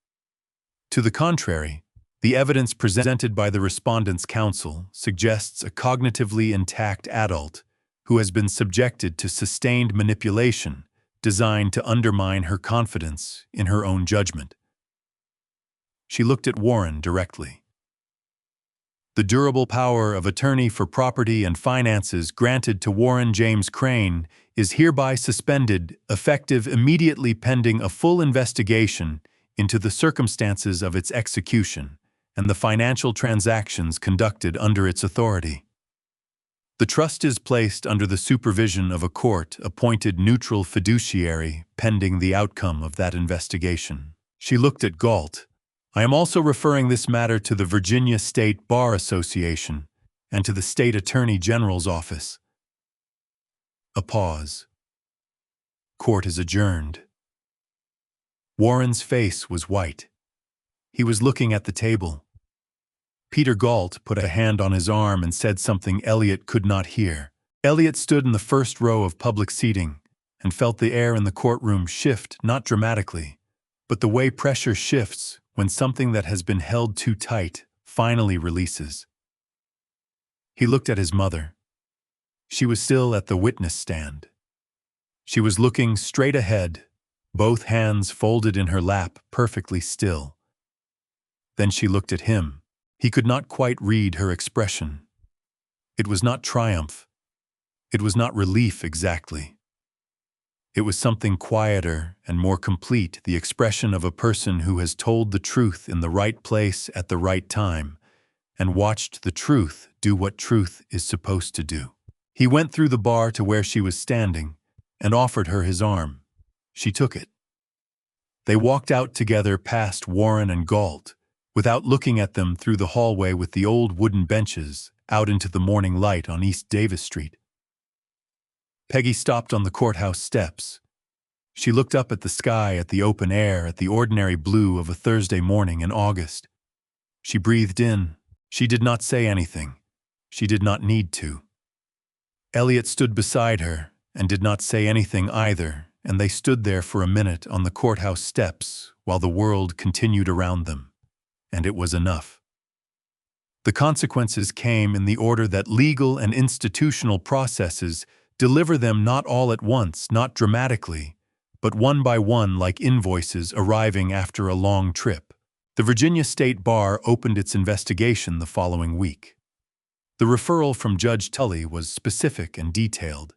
S3: To the contrary, the evidence presented by the respondent's counsel suggests a cognitively intact adult who has been subjected to sustained manipulation designed to undermine her confidence in her own judgment." She looked at Warren directly. "The durable power of attorney for property and finances granted to Warren James Crane is hereby suspended, effective immediately pending a full investigation into the circumstances of its execution and the financial transactions conducted under its authority. The trust is placed under the supervision of a court-appointed neutral fiduciary pending the outcome of that investigation." She looked at Galt. "I am also referring this matter to the Virginia State Bar Association and to the State Attorney General's office." A pause. Court is adjourned. Warren's face was white. He was looking at the table. Peter Galt put a hand on his arm and said something Elliot could not hear. Elliot stood in the first row of public seating and felt the air in the courtroom shift, not dramatically, but the way pressure shifts when something that has been held too tight finally releases. He looked at his mother. She was still at the witness stand. She was looking straight ahead, both hands folded in her lap, perfectly still. Then she looked at him. He could not quite read her expression. It was not triumph. It was not relief exactly. It was something quieter and more complete, the expression of a person who has told the truth in the right place at the right time and watched the truth do what truth is supposed to do. He went through the bar to where she was standing and offered her his arm. She took it. They walked out together past Warren and Galt, without looking at them, through the hallway with the old wooden benches, out into the morning light on East Davis Street. Peggy stopped on the courthouse steps. She looked up at the sky, at the open air, at the ordinary blue of a Thursday morning in August. She breathed in. She did not say anything. She did not need to. Elliot stood beside her and did not say anything either, and they stood there for a minute on the courthouse steps while the world continued around them, and it was enough. The consequences came in the order that legal and institutional processes deliver them, not all at once, not dramatically, but one by one, like invoices arriving after a long trip. The Virginia State Bar opened its investigation the following week. The referral from Judge Tully was specific and detailed,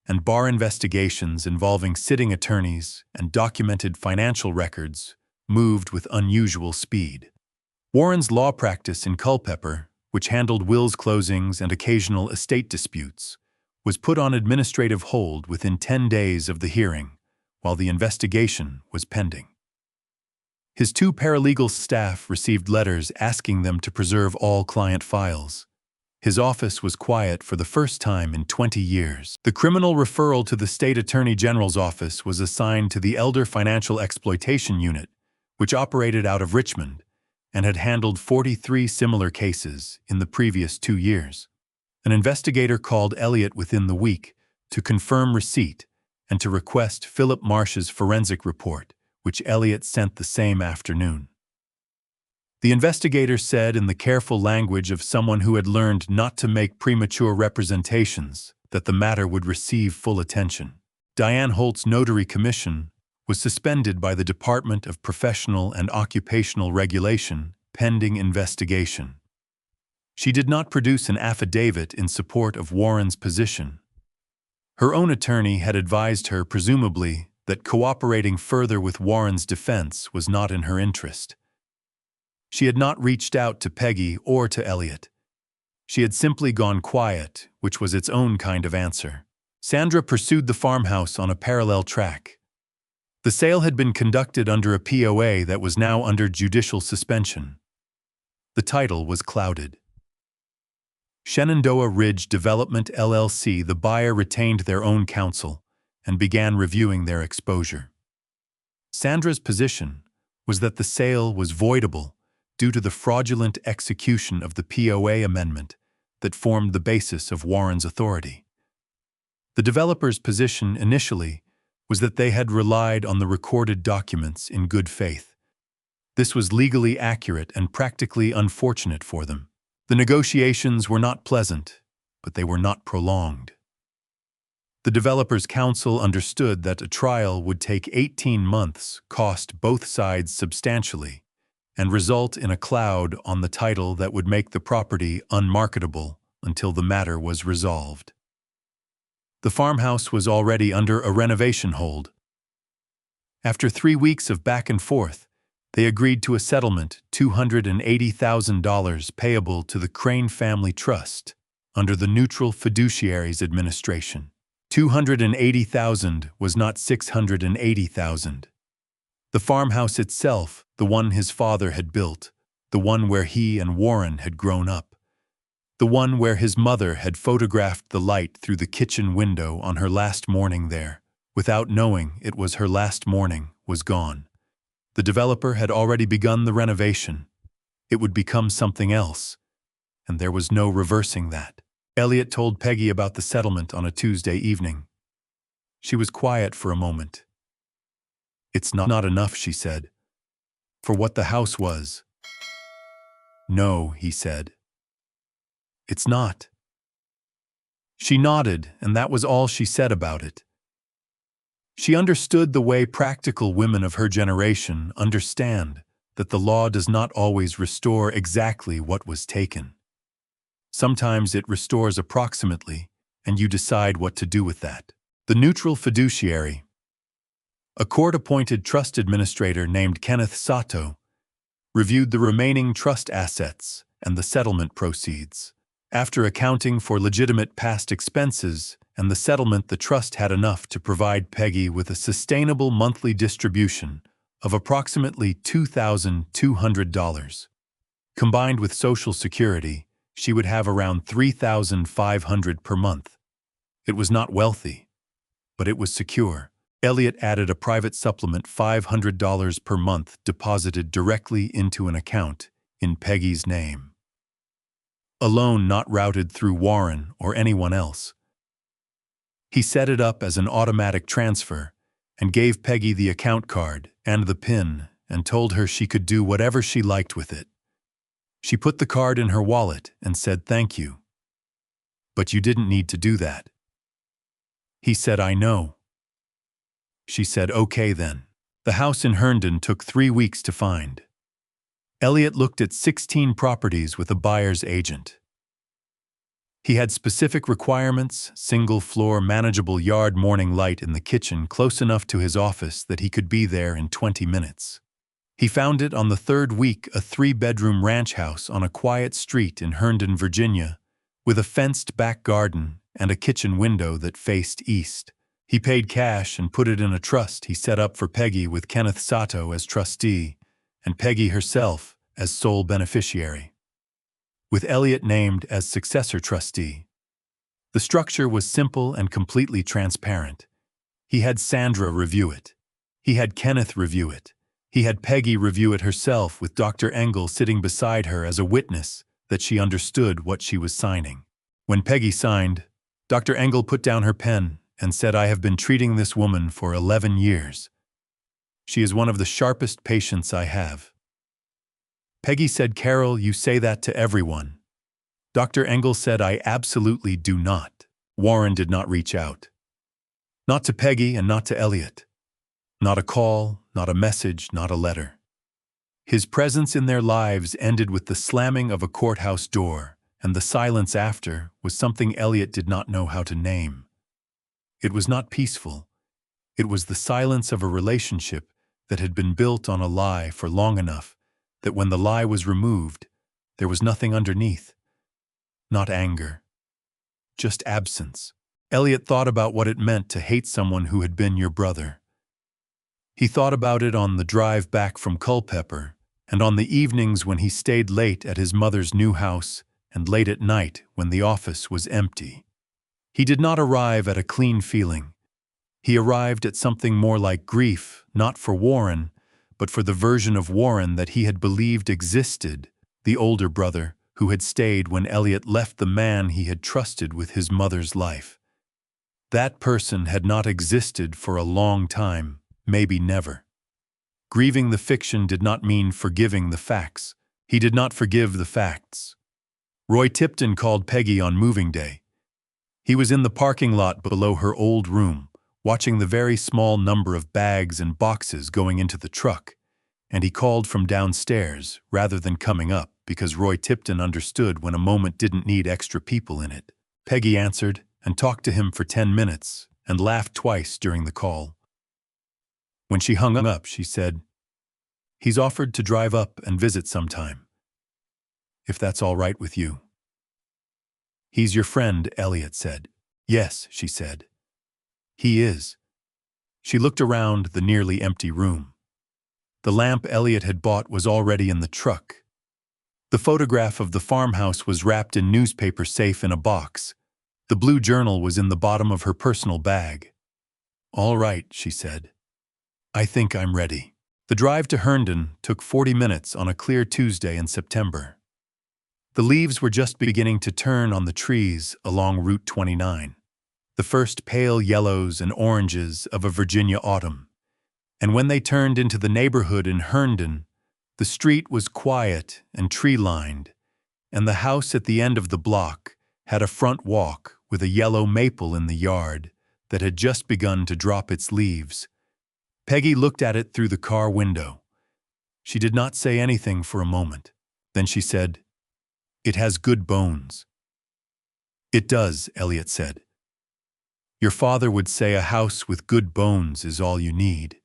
S3: and bar investigations involving sitting attorneys and documented financial records moved with unusual speed. Warren's law practice in Culpeper which handled wills closings and occasional estate disputes, was put on administrative hold within 10 days of the hearing, while the investigation was pending. His 2 paralegal staff received letters asking them to preserve all client files. His office was quiet for the first time in 20 years. The criminal referral to the State Attorney General's office was assigned to the Elder Financial Exploitation Unit, which operated out of Richmond and had handled 43 similar cases in the previous 2 years. An investigator called Elliot within the week to confirm receipt and to request Philip Marsh's forensic report, which Elliot sent the same afternoon. The investigator said in the careful language of someone who had learned not to make premature representations that the matter would receive full attention. Diane Holt's notary commission was suspended by the Department of Professional and Occupational Regulation pending investigation. She did not produce an affidavit in support of Warren's position. Her own attorney had advised her, presumably, that cooperating further with Warren's defense was not in her interest. She had not reached out to Peggy or to Elliot. She had simply gone quiet, which was its own kind of answer. Sandra pursued the farmhouse on a parallel track. The sale had been conducted under a POA that was now under judicial suspension. The title was clouded. Shenandoah Ridge Development LLC, the buyer, retained their own counsel and began reviewing their exposure. Sandra's position was that the sale was voidable due to the fraudulent execution of the POA amendment that formed the basis of Warren's authority. The developer's position initially was that they had relied on the recorded documents in good faith. This was legally accurate and practically unfortunate for them. The negotiations were not pleasant, but they were not prolonged. The developer's counsel understood that a trial would take 18 months, cost both sides substantially, and result in a cloud on the title that would make the property unmarketable until the matter was resolved. The farmhouse was already under a renovation hold. After 3 weeks of back and forth, they agreed to a settlement, $280,000 payable to the Crane Family Trust under the Neutral Fiduciaries Administration. $280,000 was not $680,000. The farmhouse itself, the one his father had built, the one where he and Warren had grown up, the one where his mother had photographed the light through the kitchen window on her last morning there, without knowing it was her last morning, was gone. The developer had already begun the renovation. It would become something else, and there was no reversing that. Elliot told Peggy about the settlement on a Tuesday evening. She was quiet for a moment. "It's not enough," she said, "for what the house was." "No," he said. "It's not." She nodded, and that was all she said about it. She understood the way practical women of her generation understand that the law does not always restore exactly what was taken. Sometimes it restores approximately, and you decide what to do with that. The neutral fiduciary, a court-appointed trust administrator named Kenneth Sato, reviewed the remaining trust assets and the settlement proceeds. After accounting for legitimate past expenses and the settlement, the trust had enough to provide Peggy with a sustainable monthly distribution of approximately $2,200. Combined with Social Security, she would have around $3,500 per month. It was not wealthy, but it was secure. Elliot added a private supplement, $500 per month, deposited directly into an account in Peggy's name. A loan not routed through Warren or anyone else. He set it up as an automatic transfer and gave Peggy the account card and the PIN and told her she could do whatever she liked with it. She put the card in her wallet and said thank you. "But you didn't need to do that." He said, "I know." She said, "Okay then." The house in Herndon took 3 weeks to find. Elliot looked at 16 properties with a buyer's agent. He had specific requirements: single-floor, manageable yard, morning light in the kitchen, close enough to his office that he could be there in 20 minutes. He found it on the third week, a 3-bedroom ranch house on a quiet street in Herndon, Virginia, with a fenced back garden and a kitchen window that faced east. He paid cash and put it in a trust he set up for Peggy, with Kenneth Sato as trustee and Peggy herself as sole beneficiary, with Elliot named as successor trustee. The structure was simple and completely transparent. He had Sandra review it. He had Kenneth review it. He had Peggy review it herself, with Dr. Engel sitting beside her as a witness that she understood what she was signing. When Peggy signed, Dr. Engel put down her pen and said, "I have been treating this woman for 11 years. She is one of the sharpest patients I have." Peggy said, "Carol, you say that to everyone." Dr. Engel said, "I absolutely do not." Warren did not reach out. Not to Peggy and not to Elliot. Not a call, not a message, not a letter. His presence in their lives ended with the slamming of a courthouse door, and the silence after was something Elliot did not know how to name. It was not peaceful. It was the silence of a relationship that had been built on a lie for long enough that when the lie was removed, there was nothing underneath. Not anger. Just absence. Elliot thought about what it meant to hate someone who had been your brother. He thought about it on the drive back from Culpeper, and on the evenings when he stayed late at his mother's new house, and late at night when the office was empty. He did not arrive at a clean feeling. He arrived at something more like grief, not for Warren, but for the version of Warren that he had believed existed, the older brother who had stayed when Elliot left the man he had trusted with his mother's life. That person had not existed for a long time, maybe never. Grieving the fiction did not mean forgiving the facts. He did not forgive the facts. Roy Tipton called Peggy on moving day. He was in the parking lot below her old room, watching the very small number of bags and boxes going into the truck, and he called from downstairs rather than coming up because Roy Tipton understood when a moment didn't need extra people in it. Peggy answered and talked to him for 10 minutes and laughed twice during the call. When she hung up, she said, "He's offered to drive up and visit sometime, if that's all right with you." "He's your friend," Elliot said. "Yes," she said. "He is." She looked around the nearly empty room. The lamp Elliot had bought was already in the truck. The photograph of the farmhouse was wrapped in newspaper safe in a box. The blue journal was in the bottom of her personal bag. "All right," she said. "I think I'm ready." The drive to Herndon took 40 minutes on a clear Tuesday in September. The leaves were just beginning to turn on the trees along Route 29, the first pale yellows and oranges of a Virginia autumn. And when they turned into the neighborhood in Herndon, the street was quiet and tree-lined, and the house at the end of the block had a front walk with a yellow maple in the yard that had just begun to drop its leaves. Peggy looked at it through the car window. She did not say anything for a moment. Then she said, "It has good bones." "It does," Elliot said. "Your father would say a house with good bones is all you need."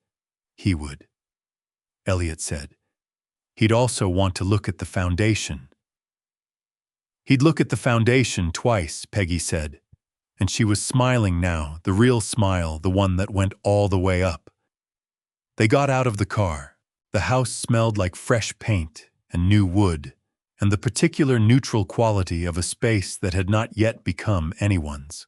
S3: "He would," Elliot said. "He'd also want to look at the foundation." "He'd look at the foundation twice," Peggy said. And she was smiling now, the real smile, the one that went all the way up. They got out of the car. The house smelled like fresh paint and new wood, and the particular neutral quality of a space that had not yet become anyone's.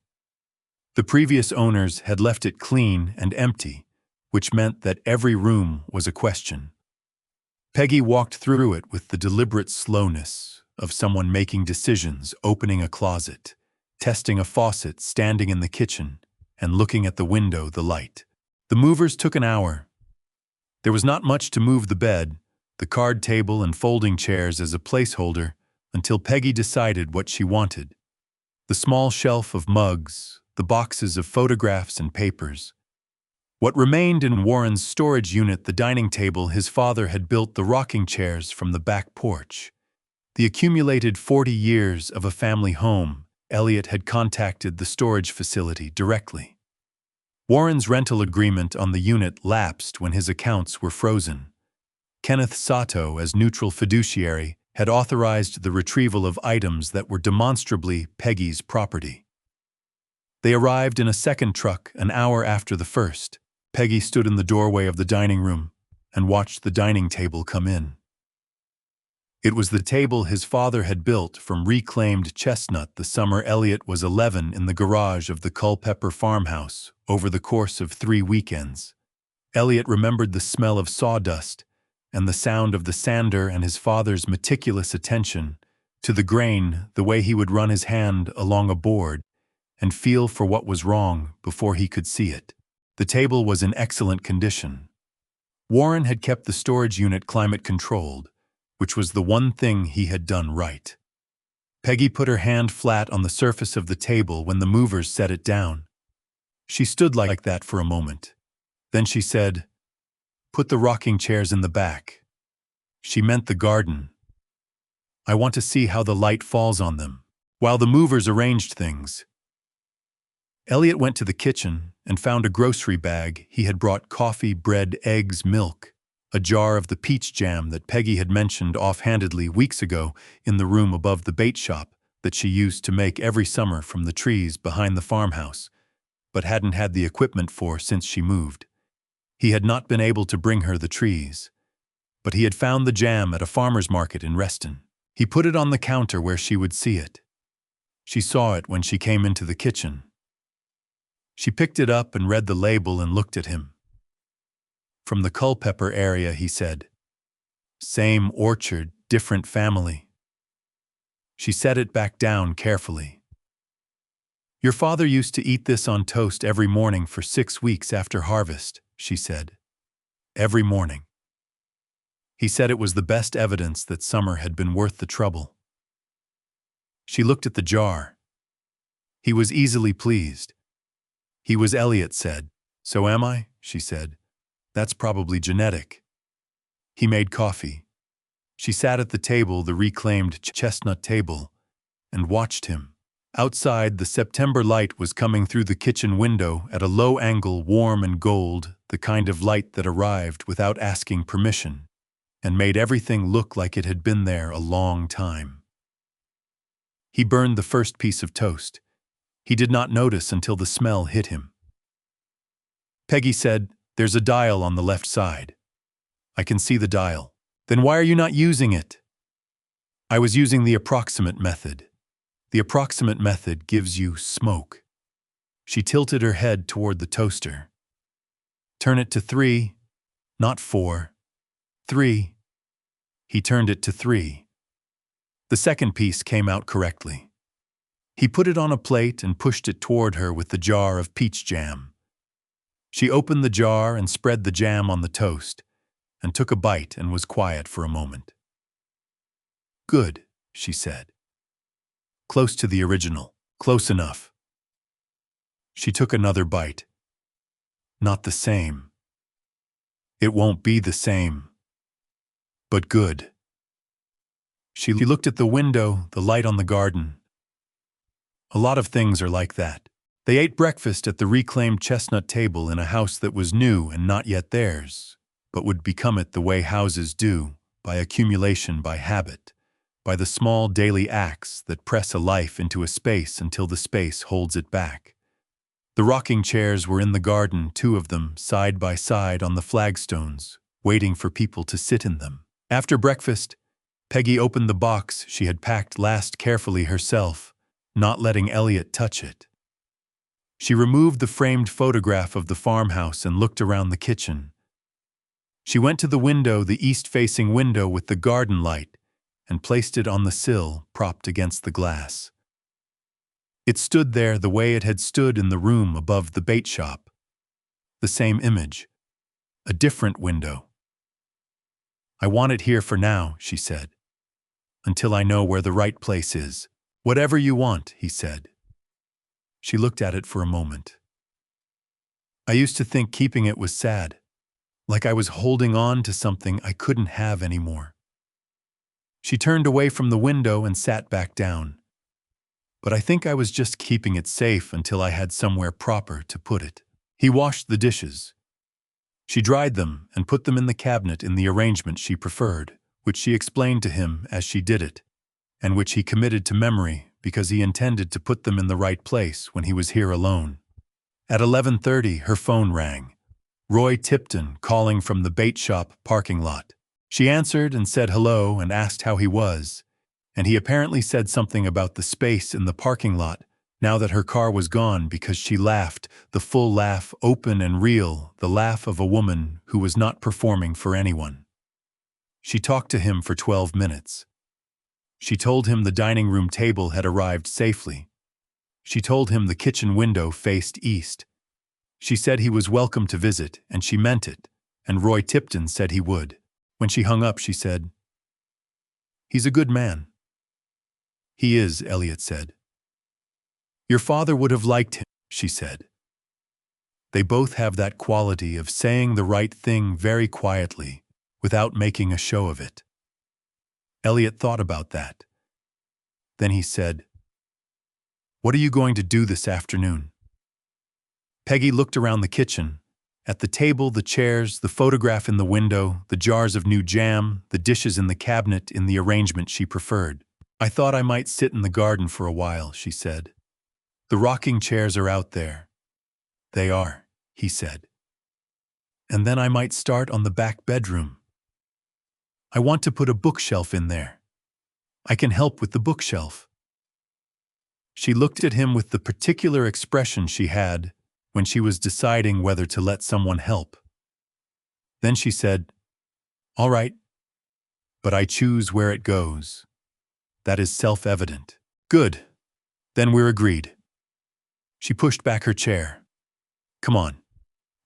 S3: The previous owners had left it clean and empty, which meant that every room was a question. Peggy walked through it with the deliberate slowness of someone making decisions, opening a closet, testing a faucet, standing in the kitchen, and looking at the window, the light. The movers took an hour. There was not much to move: the bed, the card table, and folding chairs as a placeholder, until Peggy decided what she wanted. The small shelf of mugs, the boxes of photographs and papers. What remained in Warren's storage unit, the dining table his father had built, the rocking chairs from the back porch. The accumulated 40 years of a family home. Elliot had contacted the storage facility directly. Warren's rental agreement on the unit lapsed when his accounts were frozen. Kenneth Sato, as neutral fiduciary, had authorized the retrieval of items that were demonstrably Peggy's property. They arrived in a second truck an hour after the first. Peggy stood in the doorway of the dining room and watched the dining table come in. It was the table his father had built from reclaimed chestnut the summer Elliot was 11 in the garage of the Culpeper farmhouse over the course of 3 weekends. Elliot remembered the smell of sawdust and the sound of the sander and his father's meticulous attention to the grain, the way he would run his hand along a board and feel for what was wrong before he could see it. The table was in excellent condition. Warren had kept the storage unit climate-controlled, which was the one thing he had done right. Peggy put her hand flat on the surface of the table when the movers set it down. She stood like that for a moment. Then she said, "Put the rocking chairs in the back." She meant the garden. "I want to see how the light falls on them." While the movers arranged things, Elliot went to the kitchen and found a grocery bag. He had brought coffee, bread, eggs, milk, a jar of the peach jam that Peggy had mentioned offhandedly weeks ago in the room above the bait shop that she used to make every summer from the trees behind the farmhouse, but hadn't had the equipment for since she moved. He had not been able to bring her the trees, but he had found the jam at a farmer's market in Reston. He put it on the counter where she would see it. She saw it when she came into the kitchen. She picked it up and read the label and looked at him. "From the Culpeper area," he said. "Same orchard, different family." She set it back down carefully. "Your father used to eat this on toast every morning for 6 weeks after harvest," she said. "Every morning." He said it was the best evidence that summer had been worth the trouble. She looked at the jar. He was easily pleased. He was Elliot said. "So am I?" she said. "That's probably genetic." He made coffee. She sat at the table, the reclaimed chestnut table, and watched him. Outside, the September light was coming through the kitchen window at a low angle, warm and gold, the kind of light that arrived without asking permission and made everything look like it had been there a long time. He burned the first piece of toast. He did not notice until the smell hit him. Peggy said, "There's a dial on the left side." "I can see the dial." "Then why are you not using it?" "I was using the approximate method. The approximate method gives you smoke." She tilted her head toward the toaster. "Turn it to 3, not 4. 3. He turned it to 3. The second piece came out correctly. He put it on a plate and pushed it toward her with the jar of peach jam. She opened the jar and spread the jam on the toast, and took a bite and was quiet for a moment. "Good," she said. "Close to the original. Close enough." She took another bite. "Not the same. It won't be the same. But good." She looked at the window, the light on the garden. A lot of things are like that. They ate breakfast at the reclaimed chestnut table in a house that was new and not yet theirs, but would become it the way houses do, by accumulation, by habit, by the small daily acts that press a life into a space until the space holds it back. The rocking chairs were in the garden, 2 of them, side by side on the flagstones, waiting for people to sit in them. After breakfast, Peggy opened the box she had packed last carefully herself, not letting Elliot touch it. She removed the framed photograph of the farmhouse and looked around the kitchen. She went to the window, the east-facing window with the garden light, and placed it on the sill, propped against the glass. It stood there the way it had stood in the room above the bait shop. The same image. A different window. "I want it here for now," she said, "until I know where the right place is." "Whatever you want," he said. She looked at it for a moment. "I used to think keeping it was sad, like I was holding on to something I couldn't have anymore." She turned away from the window and sat back down. "But I think I was just keeping it safe until I had somewhere proper to put it." He washed the dishes. She dried them and put them in the cabinet in the arrangement she preferred, which she explained to him as she did it, and which he committed to memory because he intended to put them in the right place when he was here alone. At 11:30, her phone rang. Roy Tipton calling from the bait shop parking lot. She answered and said hello and asked how he was, and he apparently said something about the space in the parking lot now that her car was gone, because she laughed, the full laugh, open and real, the laugh of a woman who was not performing for anyone. She talked to him for 12 minutes. She told him the dining room table had arrived safely. She told him the kitchen window faced east. She said he was welcome to visit, and she meant it, and Roy Tipton said he would. When she hung up, she said, "He's a good man." "He is," Elliot said. "Your father would have liked him," she said. They both have that quality of saying the right thing very quietly, without making a show of it. Elliot thought about that. Then he said, "What are you going to do this afternoon?" Peggy looked around the kitchen, at the table, the chairs, the photograph in the window, the jars of new jam, the dishes in the cabinet in the arrangement she preferred. "I thought I might sit in the garden for a while," she said. "The rocking chairs are out there." "They are," he said. "And then I might start on the back bedroom. I want to put a bookshelf in there. I can help with the bookshelf." She looked at him with the particular expression she had when she was deciding whether to let someone help. Then she said, "All right, but I choose where it goes. That is self-evident." "Good. Then we're agreed." She pushed back her chair. "Come on.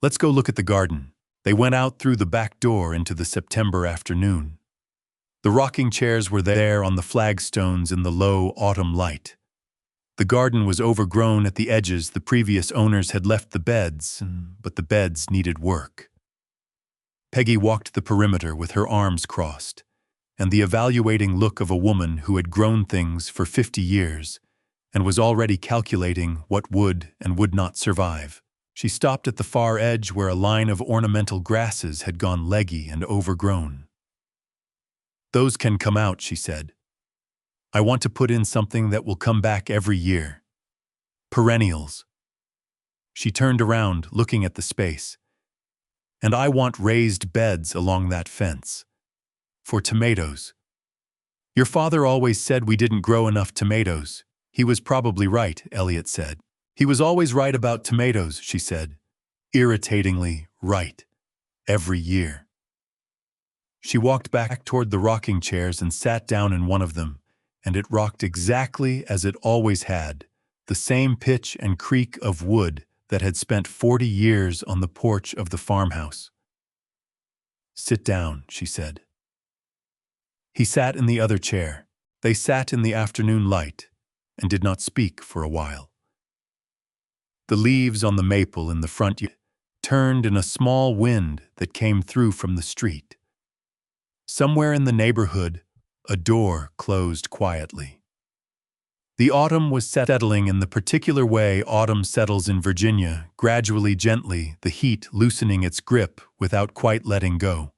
S3: Let's go look at the garden." They went out through the back door into the September afternoon. The rocking chairs were there on the flagstones in the low autumn light. The garden was overgrown at the edges. The previous owners had left the beds, but the beds needed work. Peggy walked the perimeter with her arms crossed, and the evaluating look of a woman who had grown things for 50 years and was already calculating what would and would not survive. She stopped at the far edge where a line of ornamental grasses had gone leggy and overgrown. "Those can come out," she said. "I want to put in something that will come back every year. Perennials." She turned around, looking at the space. "And I want raised beds along that fence. For tomatoes." "Your father always said we didn't grow enough tomatoes." "He was probably right," Elliot said. "He was always right about tomatoes," she said. "Irritatingly right. Every year." She walked back toward the rocking chairs and sat down in one of them, and it rocked exactly as it always had, the same pitch and creak of wood that had spent 40 years on the porch of the farmhouse. "Sit down," she said. He sat in the other chair. They sat in the afternoon light and did not speak for a while. The leaves on the maple in the front yard turned in a small wind that came through from the street. Somewhere in the neighborhood, a door closed quietly. The autumn was settling in the particular way autumn settles in Virginia, gradually, gently, the heat loosening its grip without quite letting go.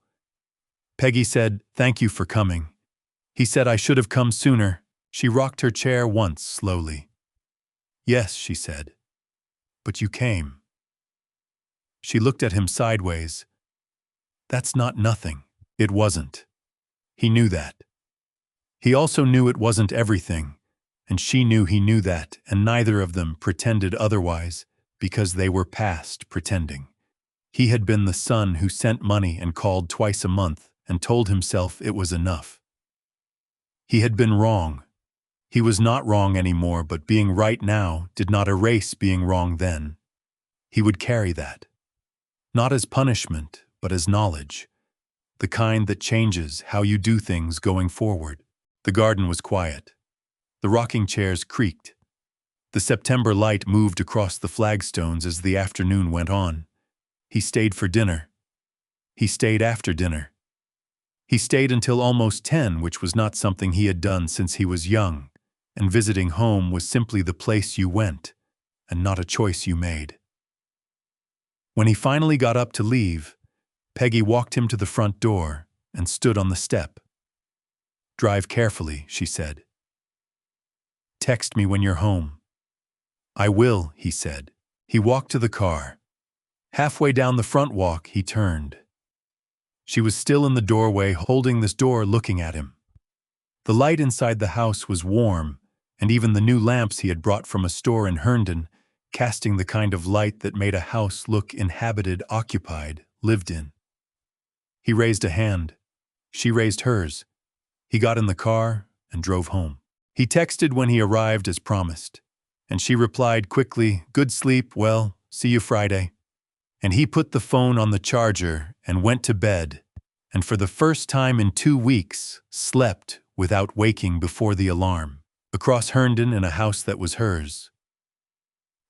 S3: Peggy said, "Thank you for coming." He said, "I should have come sooner." She rocked her chair once slowly. "Yes," she said, "but you came." She looked at him sideways. "That's not nothing." It wasn't. He knew that. He also knew it wasn't everything, and she knew he knew that, and neither of them pretended otherwise, because they were past pretending. He had been the son who sent money and called twice a month and told himself it was enough. He had been wrong. He was not wrong anymore, but being right now did not erase being wrong then. He would carry that. Not as punishment, but as knowledge. The kind that changes how you do things going forward. The garden was quiet. The rocking chairs creaked. The September light moved across the flagstones as the afternoon went on. He stayed for dinner. He stayed after dinner. He stayed until almost 10, which was not something he had done since he was young, and visiting home was simply the place you went, and not a choice you made. When he finally got up to leave, Peggy walked him to the front door and stood on the step. "Drive carefully," she said. "Text me when you're home." "I will," he said. He walked to the car. Halfway down the front walk, he turned. She was still in the doorway, holding this door, looking at him. The light inside the house was warm, and even the new lamps he had brought from a store in Herndon, casting the kind of light that made a house look inhabited, occupied, lived in. He raised a hand. She raised hers. He got in the car and drove home. He texted when he arrived as promised, and she replied quickly, "Good sleep, well, see you Friday." And he put the phone on the charger and went to bed, and for the first time in 2 weeks, slept without waking before the alarm, across Herndon in a house that was hers.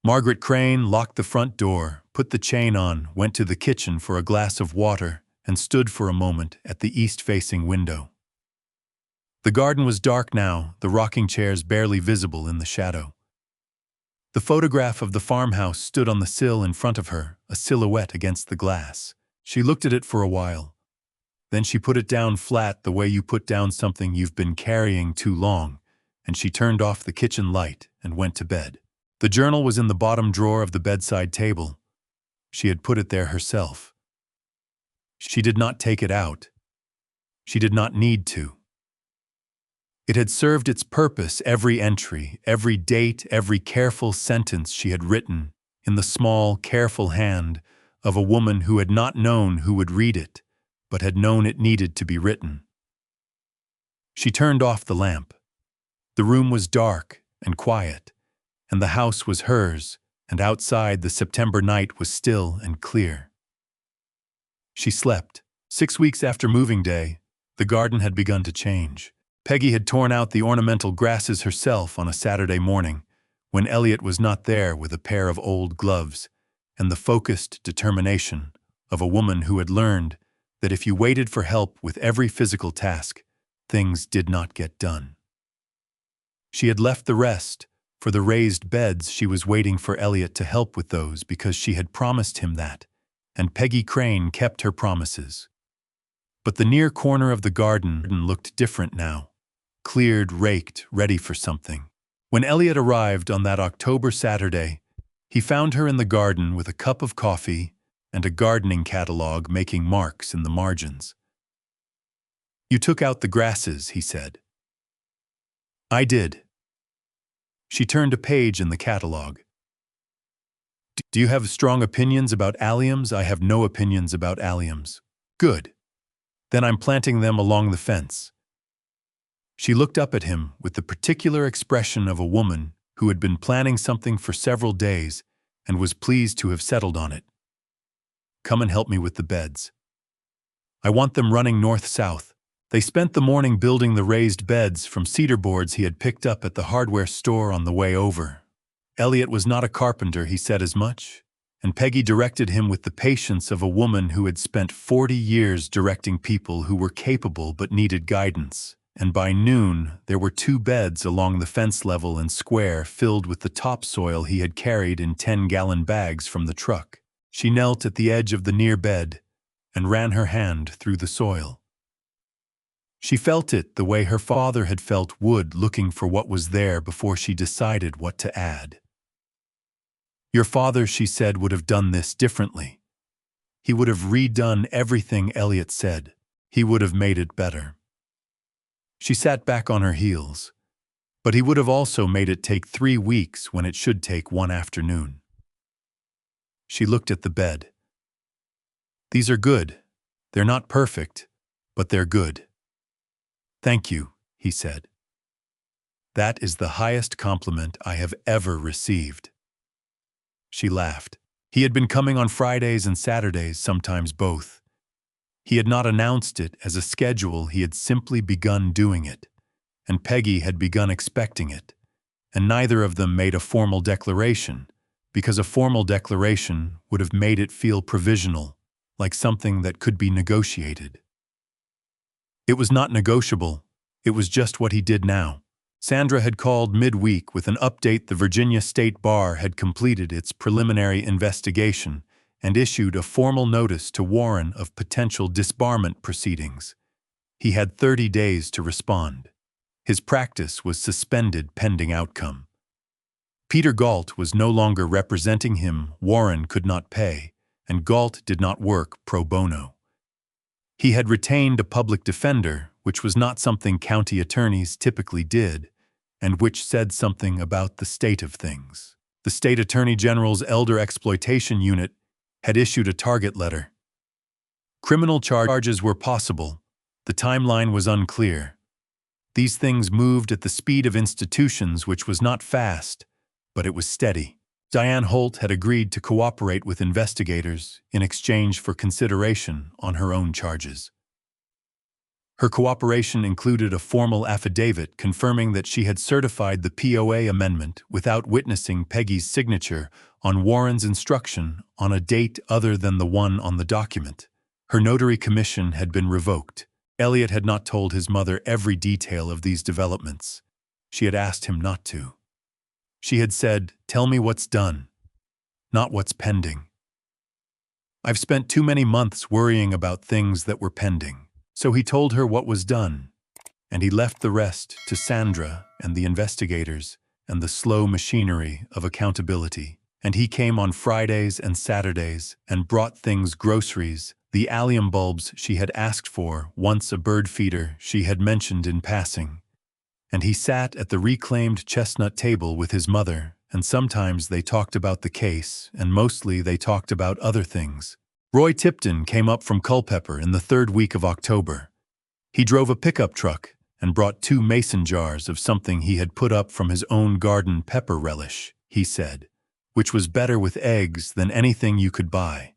S3: Margaret Crane locked the front door, put the chain on, went to the kitchen for a glass of water, and stood for a moment at the east-facing window. The garden was dark now, the rocking chairs barely visible in the shadow. The photograph of the farmhouse stood on the sill in front of her, a silhouette against the glass. She looked at it for a while. Then she put it down flat, the way you put down something you've been carrying too long, and she turned off the kitchen light and went to bed. The journal was in the bottom drawer of the bedside table. She had put it there herself. She did not take it out. She did not need to. It had served its purpose, every entry, every date, every careful sentence she had written in the small, careful hand of a woman who had not known who would read it, but had known it needed to be written. She turned off the lamp. The room was dark and quiet, and the house was hers, and outside the September night was still and clear. She slept. 6 weeks after moving day, the garden had begun to change. Peggy had torn out the ornamental grasses herself on a Saturday morning, when Elliot was not there, with a pair of old gloves and the focused determination of a woman who had learned that if you waited for help with every physical task, things did not get done. She had left the rest for the raised beds. She was waiting for Elliot to help with those because she had promised him that, and Peggy Crane kept her promises. But the near corner of the garden looked different now, cleared, raked, ready for something. When Elliot arrived on that October Saturday, he found her in the garden with a cup of coffee and a gardening catalog making marks in the margins. "You took out the grasses," he said. "I did." She turned a page in the catalog. "Do you have strong opinions about alliums?" "I have no opinions about alliums." "Good. Then I'm planting them along the fence." She looked up at him with the particular expression of a woman who had been planning something for several days and was pleased to have settled on it. "Come and help me with the beds. I want them running north-south." They spent the morning building the raised beds from cedar boards he had picked up at the hardware store on the way over. Elliot was not a carpenter, he said as much, and Peggy directed him with the patience of a woman who had spent 40 years directing people who were capable but needed guidance. And by noon, there were 2 beds along the fence level and square filled with the topsoil he had carried in 10-gallon bags from the truck. She knelt at the edge of the near bed and ran her hand through the soil. She felt it the way her father had felt wood, looking for what was there before she decided what to add. "Your father," she said, "would have done this differently. He would have redone everything," Elliot said. "He would have made it better." She sat back on her heels. But he would have also made it take 3 weeks when it should take 1 afternoon. She looked at the bed. "These are good. They're not perfect, but they're good." "Thank you," he said. "That is the highest compliment I have ever received." She laughed. He had been coming on Fridays and Saturdays, sometimes both. He had not announced it as a schedule, he had simply begun doing it, and Peggy had begun expecting it, and neither of them made a formal declaration, because a formal declaration would have made it feel provisional, like something that could be negotiated. It was not negotiable, it was just what he did now. Sandra had called midweek with an update. The Virginia State Bar had completed its preliminary investigation, and issued a formal notice to Warren of potential disbarment proceedings. He had 30 days to respond. His practice was suspended pending outcome. Peter Galt was no longer representing him. Warren could not pay, and Galt did not work pro bono. He had retained a public defender, which was not something county attorneys typically did, and which said something about the state of things. The state attorney general's elder exploitation unit had issued a target letter. Criminal charges were possible. The timeline was unclear. These things moved at the speed of institutions, which was not fast, but it was steady. Diane Holt had agreed to cooperate with investigators in exchange for consideration on her own charges. Her cooperation included a formal affidavit confirming that she had certified the POA amendment without witnessing Peggy's signature on Warren's instruction on a date other than the one on the document. Her notary commission had been revoked. Elliot had not told his mother every detail of these developments. She had asked him not to. She had said, "Tell me what's done, not what's pending." I've spent too many months worrying about things that were pending. So he told her what was done, and he left the rest to Sandra and the investigators and the slow machinery of accountability. And he came on Fridays and Saturdays and brought things: groceries, the allium bulbs she had asked for, once a bird feeder she had mentioned in passing. And he sat at the reclaimed chestnut table with his mother, and sometimes they talked about the case, and mostly they talked about other things. Roy Tipton came up from Culpeper in the 3rd week of October. He drove a pickup truck and brought 2 mason jars of something he had put up from his own garden, pepper relish, he said, which was better with eggs than anything you could buy.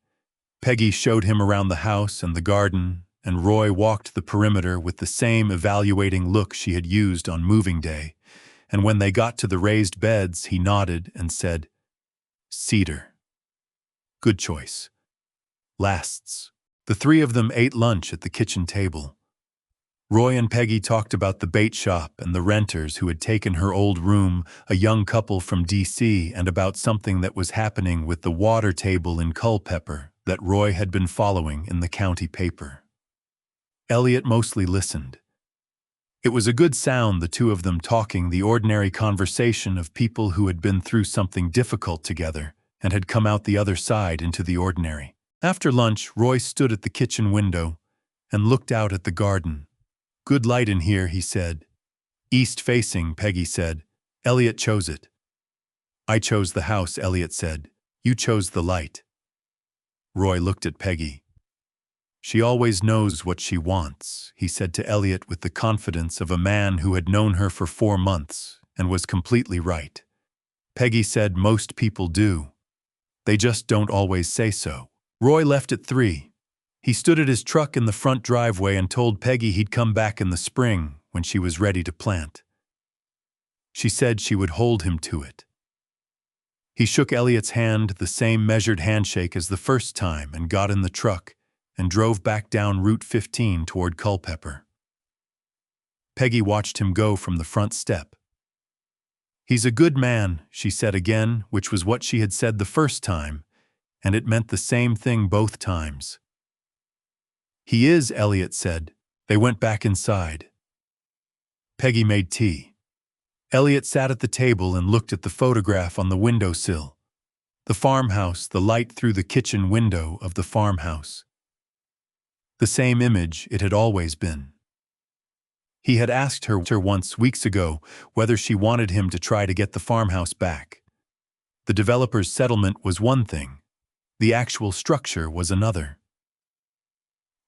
S3: Peggy showed him around the house and the garden, and Roy walked the perimeter with the same evaluating look she had used on moving day, and when they got to the raised beds, he nodded and said, "Cedar. Good choice. Lasts." The 3 of them ate lunch at the kitchen table. Roy and Peggy talked about the bait shop and the renters who had taken her old room, a young couple from D.C., and about something that was happening with the water table in Culpeper that Roy had been following in the county paper. Elliot mostly listened. It was a good sound, the 2 of them talking the ordinary conversation of people who had been through something difficult together and had come out the other side into the ordinary. After lunch, Roy stood at the kitchen window and looked out at the garden. "Good light in here," he said. "East-facing," Peggy said. "Elliot chose it." "I chose the house," Elliot said. "You chose the light." Roy looked at Peggy. "She always knows what she wants," he said to Elliot with the confidence of a man who had known her for 4 months and was completely right. Peggy said, "Most people do. They just don't always say so." Roy left at 3. He stood at his truck in the front driveway and told Peggy he'd come back in the spring when she was ready to plant. She said she would hold him to it. He shook Elliot's hand, the same measured handshake as the first time, and got in the truck and drove back down Route 15 toward Culpeper. Peggy watched him go from the front step. "He's a good man," she said again, which was what she had said the first time, and it meant the same thing both times. "He is," Elliot said. They went back inside. Peggy made tea. Elliot sat at the table and looked at the photograph on the windowsill. The farmhouse, the light through the kitchen window of the farmhouse. The same image it had always been. He had asked her once weeks ago whether she wanted him to try to get the farmhouse back. The developer's settlement was one thing. The actual structure was another.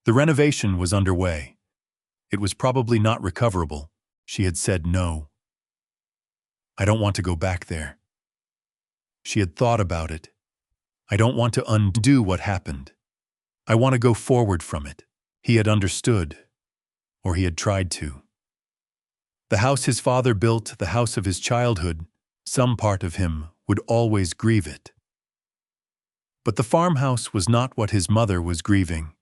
S3: The renovation was underway. It was probably not recoverable. She had said no. "I don't want to go back there." She had thought about it. "I don't want to undo what happened. I want to go forward from it." He had understood, or he had tried to. The house his father built, the house of his childhood, some part of him would always grieve it. But the farmhouse was not what his mother was grieving.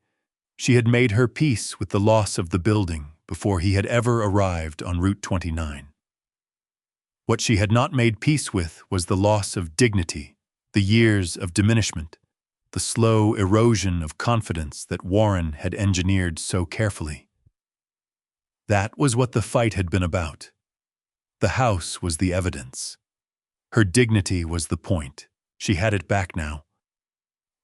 S3: She had made her peace with the loss of the building before he had ever arrived on Route 29. What she had not made peace with was the loss of dignity, the years of diminishment, the slow erosion of confidence that Warren had engineered so carefully. That was what the fight had been about. The house was the evidence. Her dignity was the point. She had it back now.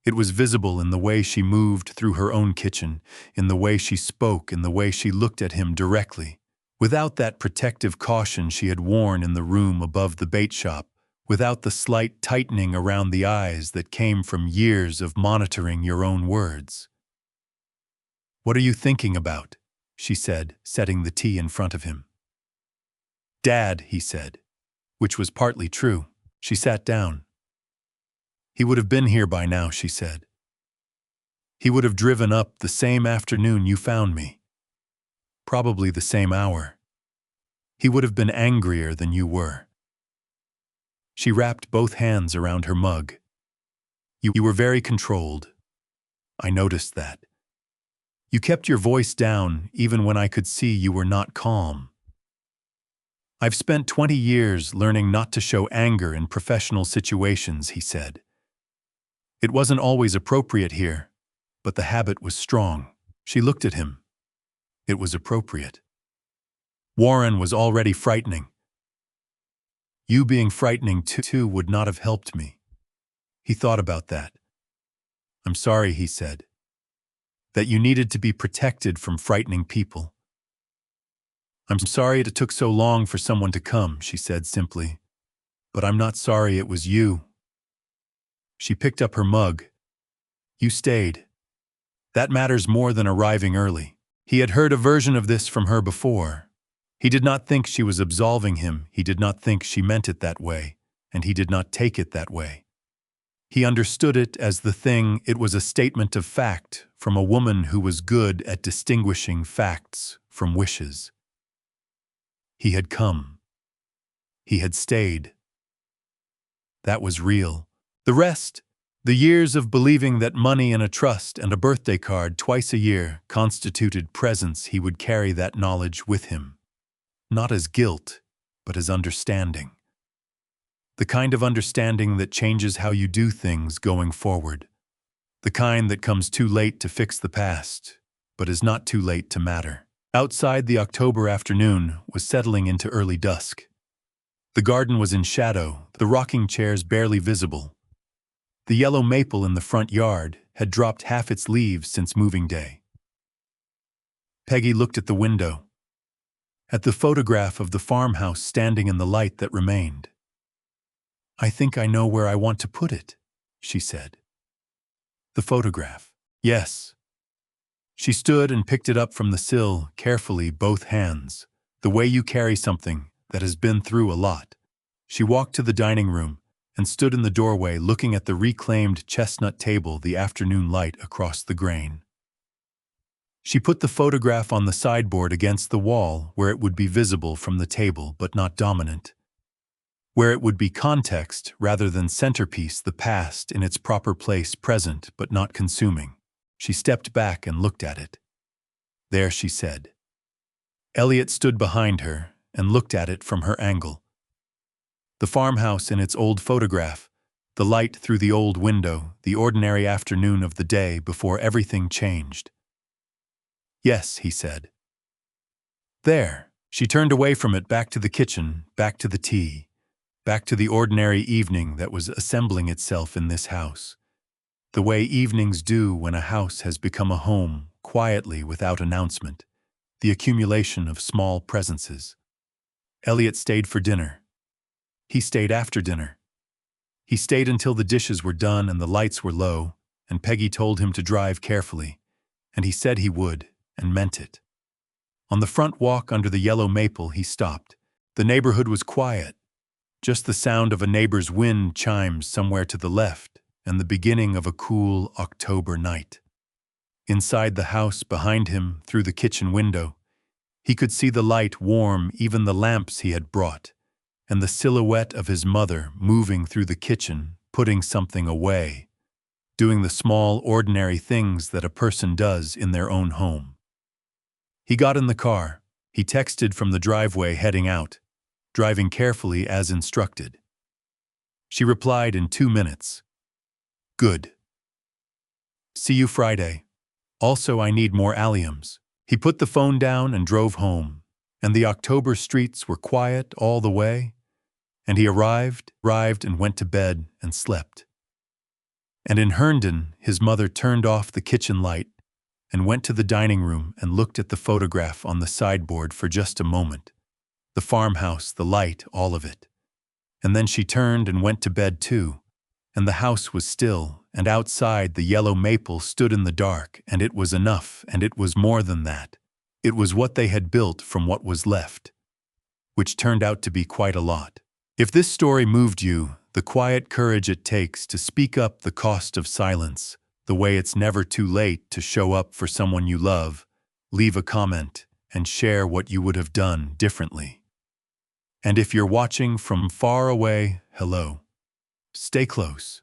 S3: It was visible in the way she moved through her own kitchen, in the way she spoke, in the way she looked at him directly. Without that protective caution she had worn in the room above the bait shop, without the slight tightening around the eyes that came from years of monitoring your own words. "What are you thinking about?" she said, setting the tea in front of him. "Dad," he said, which was partly true. She sat down. "He would have been here by now," she said. "He would have driven up the same afternoon you found me. Probably the same hour. He would have been angrier than you were." She wrapped both hands around her mug. You were very controlled. I noticed that. You kept your voice down even when I could see you were not calm. I've spent 20 years learning not to show anger in professional situations," he said. "It wasn't always appropriate here, but the habit was strong." She looked at him. It was appropriate. Warren was already frightening. You being frightening too would not have helped me. He thought about that. "I'm sorry," he said. "That you needed to be protected from frightening people." "I'm sorry it took so long for someone to come," she said simply. "But I'm not sorry it was you." She picked up her mug. "You stayed. That matters more than arriving early." He had heard a version of this from her before. He did not think she was absolving him, he did not think she meant it that way, and he did not take it that way. He understood it as the thing it was a statement of fact from a woman who was good at distinguishing facts from wishes. He had come. He had stayed. That was real. The rest, the years of believing that money and a trust and a birthday card twice a year constituted presents, he would carry that knowledge with him. Not as guilt, but as understanding. The kind of understanding that changes how you do things going forward. The kind that comes too late to fix the past, but is not too late to matter. Outside, the October afternoon was settling into early dusk. The garden was in shadow, the rocking chairs barely visible. The yellow maple in the front yard had dropped half its leaves since moving day. Peggy looked at the window, at the photograph of the farmhouse standing in the light that remained. "I think I know where I want to put it," she said. "The photograph." "Yes." She stood and picked it up from the sill, carefully, both hands, the way you carry something that has been through a lot. She walked to the dining room and stood in the doorway looking at the reclaimed chestnut table, the afternoon light across the grain. She put the photograph on the sideboard against the wall where it would be visible from the table but not dominant, where it would be context rather than centerpiece, the past in its proper place, present but not consuming. She stepped back and looked at it. "There," she said. Elliot stood behind her and looked at it from her angle. The farmhouse in its old photograph, the light through the old window, the ordinary afternoon of the day before everything changed. "Yes," he said. "There." She turned away from it, back to the kitchen, back to the tea, back to the ordinary evening that was assembling itself in this house. The way evenings do when a house has become a home, quietly, without announcement, the accumulation of small presences. Elliot stayed for dinner. He stayed after dinner. He stayed until the dishes were done and the lights were low, and Peggy told him to drive carefully, and he said he would, and meant it. On the front walk under the yellow maple, he stopped. The neighborhood was quiet, just the sound of a neighbor's wind chimes somewhere to the left, and the beginning of a cool October night. Inside the house behind him, through the kitchen window, he could see the light warm even the lamps he had brought, and the silhouette of his mother moving through the kitchen, putting something away, doing the small, ordinary things that a person does in their own home. He got in the car. He texted from the driveway heading out, driving carefully as instructed. She replied in 2 minutes. "Good." See you Friday. Also, I need more alliums. He put the phone down and drove home, and the October streets were quiet all the way, and he arrived and went to bed and slept. And in Herndon, his mother turned off the kitchen light and went to the dining room and looked at the photograph on the sideboard for just a moment. The farmhouse, the light, all of it. And then she turned and went to bed too, and the house was still, and outside the yellow maple stood in the dark, and it was enough, and it was more than that. It was what they had built from what was left, which turned out to be quite a lot. If this story moved you, the quiet courage it takes to speak up the cost of silence, the way it's never too late to show up for someone you love, leave a comment and share what you would have done differently. And if you're watching from far away, hello. Stay close.